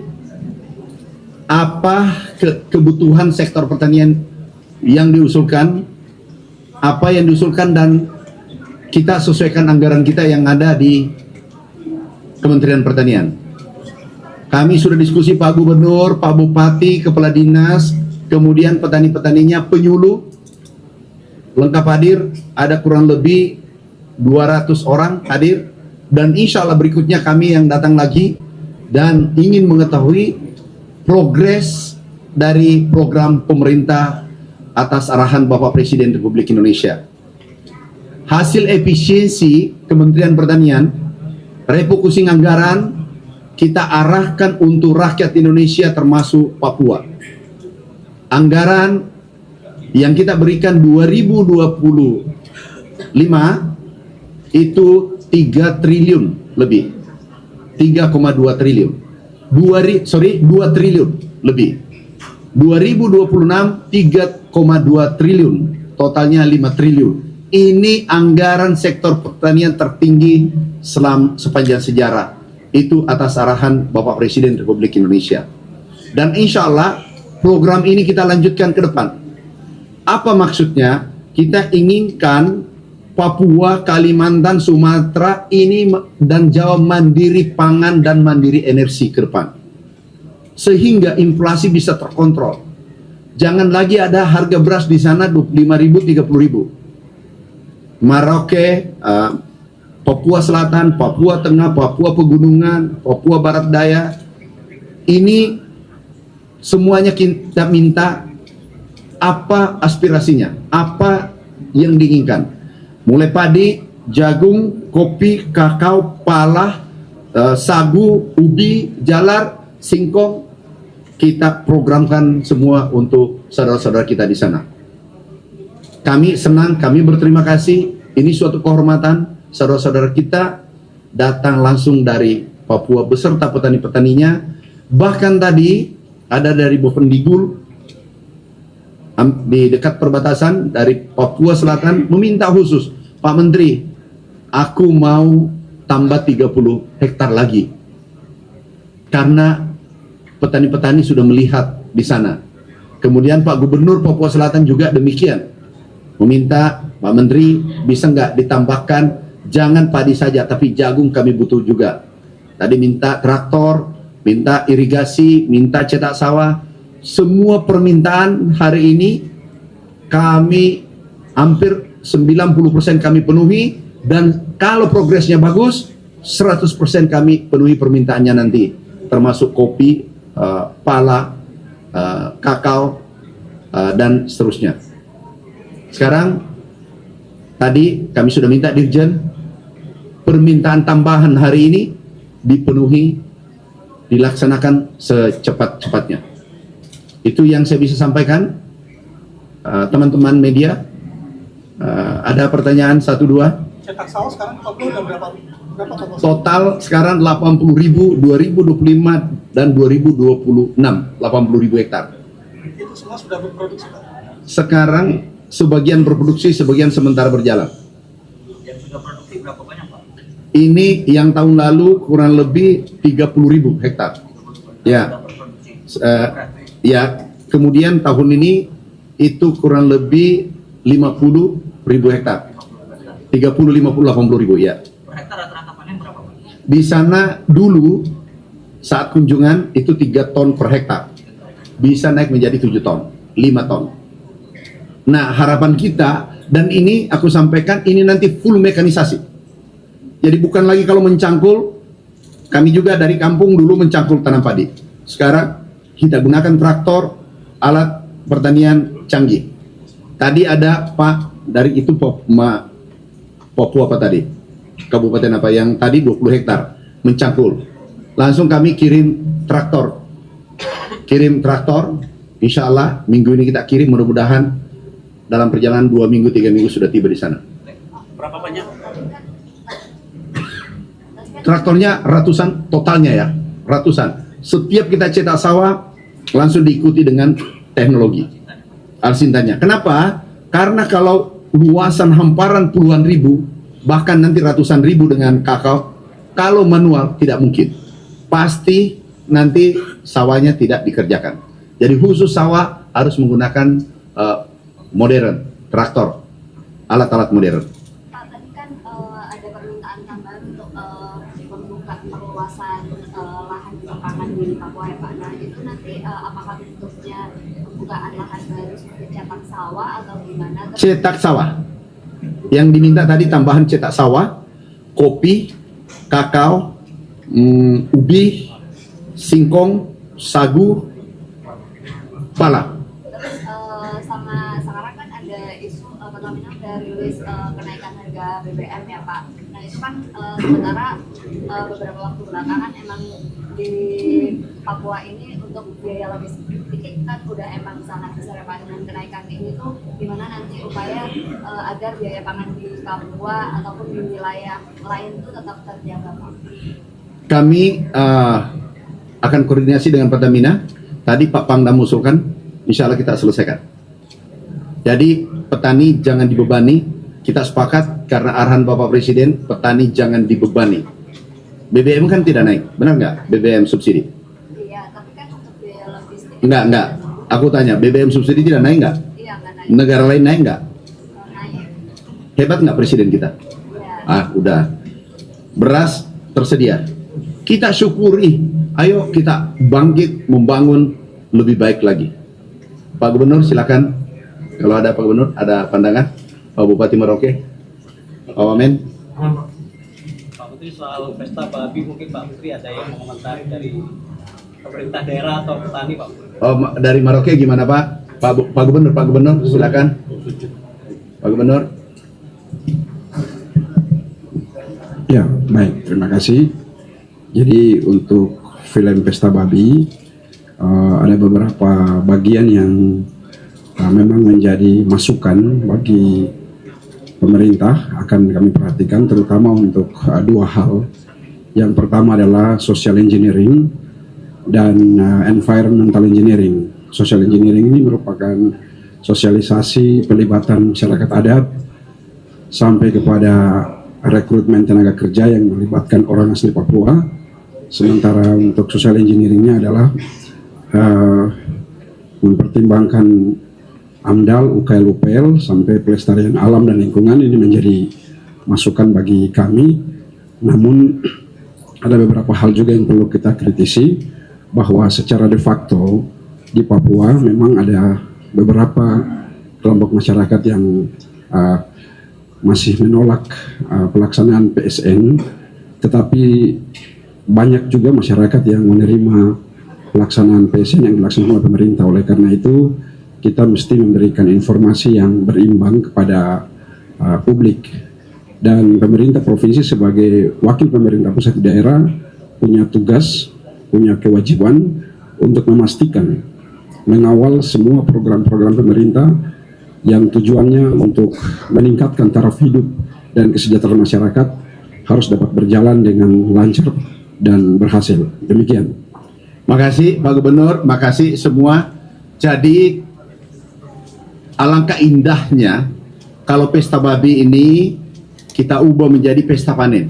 apa kebutuhan sektor pertanian yang diusulkan, apa yang diusulkan, dan kita sesuaikan anggaran kita yang ada di Kementerian Pertanian. Kami sudah diskusi Pak Gubernur, Pak Bupati, Kepala Dinas, kemudian petani-petaninya, penyuluh, lengkap hadir, ada kurang lebih 200 orang hadir. Dan insya Allah berikutnya kami yang datang lagi dan ingin mengetahui progres dari program pemerintah atas arahan Bapak Presiden Republik Indonesia. Hasil efisiensi Kementerian Pertanian, refocusing anggaran kita arahkan untuk rakyat Indonesia termasuk Papua. Anggaran yang kita berikan 2025 itu 3 triliun lebih, 3,2 triliun, 2 triliun lebih. 2026 3,2 triliun, totalnya 5 triliun. Ini anggaran sektor pertanian tertinggi sepanjang sejarah. Itu atas arahan Bapak Presiden Republik Indonesia. Dan insya Allah program ini kita lanjutkan ke depan. Apa maksudnya? Kita inginkan Papua, Kalimantan, Sumatera ini dan Jawa mandiri pangan dan mandiri energi ke depan. Sehingga inflasi bisa terkontrol. Jangan lagi ada harga beras di sana 25.000, 30.000. Merauke, Papua Selatan, Papua Tengah, Papua Pegunungan, Papua Barat Daya, ini semuanya kita minta apa aspirasinya, apa yang diinginkan. Mulai padi, jagung, kopi, kakao, pala, sagu, ubi, jalar, singkong, kita programkan semua untuk saudara-saudara kita di sana. Kami senang, kami berterima kasih. Ini suatu kehormatan, saudara-saudara kita datang langsung dari Papua beserta petani-petaninya. Bahkan tadi ada dari Bovendigul di dekat perbatasan dari Papua Selatan meminta khusus, Pak Menteri, aku mau tambah 30 hektar lagi. Karena petani-petani sudah melihat di sana. Kemudian Pak Gubernur Papua Selatan juga demikian. Meminta, Pak Menteri, bisa nggak ditambahkan, jangan padi saja, tapi jagung kami butuh juga. Tadi minta traktor, minta irigasi, minta cetak sawah. Semua permintaan hari ini kami hampir 90% kami penuhi, dan kalau progresnya bagus, 100% kami penuhi permintaannya nanti, termasuk kopi, pala, kakao, dan seterusnya. Sekarang, tadi kami sudah minta Dirjen, permintaan tambahan hari ini dipenuhi, dilaksanakan secepat-cepatnya. Itu yang saya bisa sampaikan. Teman-teman media, ada pertanyaan 1-2? Cetak sawah sekarang total udah berapa Total sekarang 80.000, 2025 dan 2026, 80.000 hektar. Itu semua sudah berproduksi, Pak? Sekarang sebagian berproduksi, sebagian sementara berjalan. Yang sudah produksi berapa banyak, Pak? Ini yang tahun lalu kurang lebih 30.000 hektar. Ya. Ya, kemudian tahun ini itu kurang lebih 50.000 hektar. 30, 50, 80.000 ya. Per hektar rata-rata panen berapa, Pak? Di sana dulu saat kunjungan itu 3 ton per hektar. Bisa naik menjadi 7 ton, 5 ton. Nah, harapan kita, dan ini aku sampaikan, ini nanti full mekanisasi. Jadi bukan lagi kalau mencangkul, kami juga dari kampung dulu mencangkul tanam padi. Sekarang kita gunakan traktor, alat pertanian canggih. Tadi ada Pak dari itu Papua apa tadi? Kabupaten apa yang tadi 20 hektar mencangkul. Langsung kami kirim traktor. Insya Allah minggu ini kita kirim, mudah-mudahan dalam perjalanan 2 minggu, 3 minggu sudah tiba di sana. Berapa banyak? Traktornya ratusan totalnya ya, ratusan. Setiap kita cetak sawah langsung diikuti dengan teknologi Alsintanya. Kenapa? Karena kalau luasan hamparan puluhan ribu, bahkan nanti ratusan ribu dengan kakao, kalau manual tidak mungkin. Pasti nanti sawahnya tidak dikerjakan. Jadi khusus sawah harus menggunakan modern, traktor, alat-alat modern. Pak, tadi kan ada permintaan tambahan untuk membuka perluasan lahan perpangan di Papua ya Pak. Nah itu nanti apakah bentuknya pembukaan lahan baru seperti cetak sawah atau gimana? Cetak sawah. Yang diminta tadi tambahan cetak sawah, kopi, kakao, ubi, singkong, sagu, pala. Terus sama sekarang kan ada isu Pertamina udah rilis kenaikan harga BBM ya Pak. Nah itu kan sementara beberapa waktu belakangan emang di Papua ini untuk biaya logistik kan udah emang sangat besar ya Pak. Dengan kenaikan ini tuh gimana nanti upaya agar biaya pangan di Papua ataupun di wilayah lain tuh tetap terjaga Pak? Kami akan koordinasi dengan Pertamina. Tadi Pak Pangdam usulkan, insya Allah kita selesaikan. Jadi petani jangan dibebani. Kita sepakat karena arahan Bapak Presiden, petani jangan dibebani. BBM kan tidak naik, benar nggak? BBM subsidi? Iya, tapi kan untuk biaya logistik. Enggak. Aku tanya, BBM subsidi tidak naik nggak? Iya, nggak naik. Negara lain naik nggak? Naik. Hebat nggak Presiden kita? Iya. Udah. Beras tersedia. Kita syukuri, ayo kita bangkit membangun lebih baik lagi. Pak Gubernur silakan. Kalau ada Pak Gubernur, ada pandangan. Pak Bupati Merauke. Pak Wamen. Pak Menteri, soal pesta babi mungkin Pak Menteri ada yang mengomentari dari pemerintah daerah atau petani Pak? Oh, dari Merauke gimana Pak? Pak Gubernur silakan. Pak Gubernur. Ya, baik, terima kasih. Jadi untuk film Pesta Babi ada beberapa bagian yang memang menjadi masukan bagi pemerintah, akan kami perhatikan terutama untuk dua hal. Yang pertama adalah social engineering dan environmental engineering. Social engineering ini merupakan sosialisasi pelibatan masyarakat adat sampai kepada rekrutmen tenaga kerja yang melibatkan orang asli Papua. Sementara untuk social engineeringnya adalah mempertimbangkan AMDAL, UKL, UPL sampai pelestarian alam dan lingkungan. Ini menjadi masukan bagi kami. Namun ada beberapa hal juga yang perlu kita kritisi, bahwa secara de facto di Papua memang ada beberapa kelompok masyarakat yang masih menolak pelaksanaan PSN, tetapi banyak juga masyarakat yang menerima pelaksanaan PSN yang dilaksanakan oleh pemerintah. Oleh karena itu kita mesti memberikan informasi yang berimbang kepada publik, dan pemerintah provinsi sebagai wakil pemerintah pusat di daerah punya tugas, punya kewajiban untuk memastikan mengawal semua program-program pemerintah yang tujuannya untuk meningkatkan taraf hidup dan kesejahteraan masyarakat harus dapat berjalan dengan lancar dan berhasil. Demikian. Makasih Pak Gubernur, makasih semua. Jadi alangkah indahnya kalau pesta babi ini kita ubah menjadi pesta panen.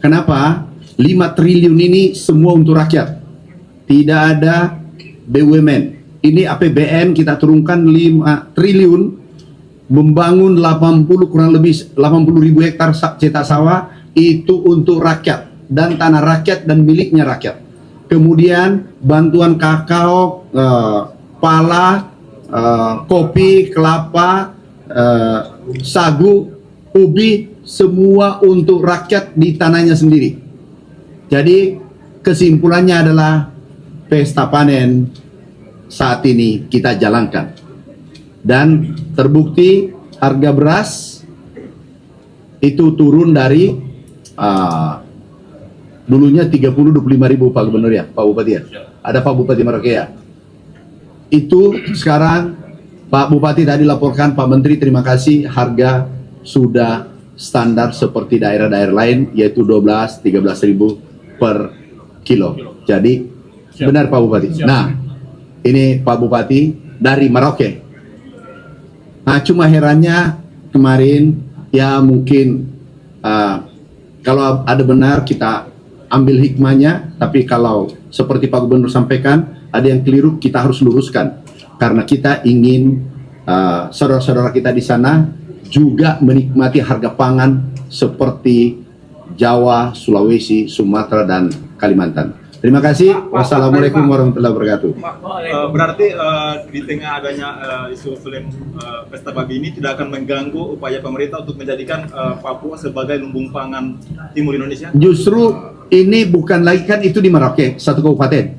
Kenapa? 5 triliun ini semua untuk rakyat. Tidak ada BUMN. Ini APBN kita turunkan 5 triliun membangun kurang lebih 80.000 hektar cetak sawah, itu untuk rakyat dan tanah rakyat dan miliknya rakyat. Kemudian bantuan kakao, pala, kopi, kelapa, sagu, ubi, semua untuk rakyat di tanahnya sendiri. Jadi kesimpulannya adalah pesta panen saat ini kita jalankan, dan terbukti harga beras itu turun dari dulunya 30-25 ribu Pak Gubernur ya, Pak Bupati ya, ada Pak Bupati Merauke ya, itu sekarang Pak Bupati tadi laporkan, Pak Menteri terima kasih, harga sudah standar seperti daerah-daerah lain, yaitu 12-13 ribu per kilo. Jadi benar Pak Bupati. Nah, ini Pak Bupati dari Merauke. Nah, cuma herannya kemarin ya mungkin kalau ada benar kita ambil hikmahnya, tapi kalau seperti Pak Gubernur sampaikan ada yang keliru, kita harus luruskan, karena kita ingin saudara-saudara kita di sana juga menikmati harga pangan seperti Jawa, Sulawesi, Sumatera, dan Kalimantan. Terima kasih. Wassalamualaikum warahmatullahi wabarakatuh. Berarti di tengah adanya isu film pesta babi ini tidak akan mengganggu upaya pemerintah untuk menjadikan Papua sebagai lumbung pangan timur Indonesia? Justru ini bukan lagi, kan itu di Merauke, satu kabupaten.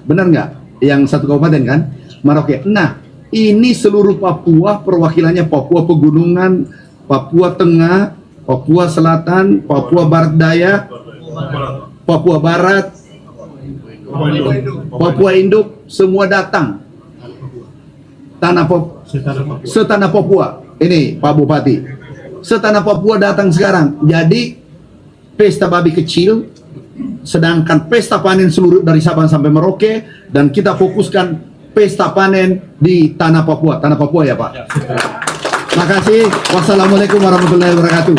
Benar nggak? Yang satu kabupaten kan? Merauke. Nah, ini seluruh Papua, perwakilannya Papua Pegunungan, Papua Tengah, Papua Selatan, Papua Barat Daya, Papua Barat, Papua Induk, semua datang. Setanah Papua. Ini Pak Bupati. Setanah Papua datang sekarang. Jadi pesta babi kecil, sedangkan pesta panen seluruh dari Sabang sampai Merauke, dan kita fokuskan pesta panen di tanah Papua. Tanah Papua ya Pak. Makasih. Wassalamualaikum warahmatullahi wabarakatuh.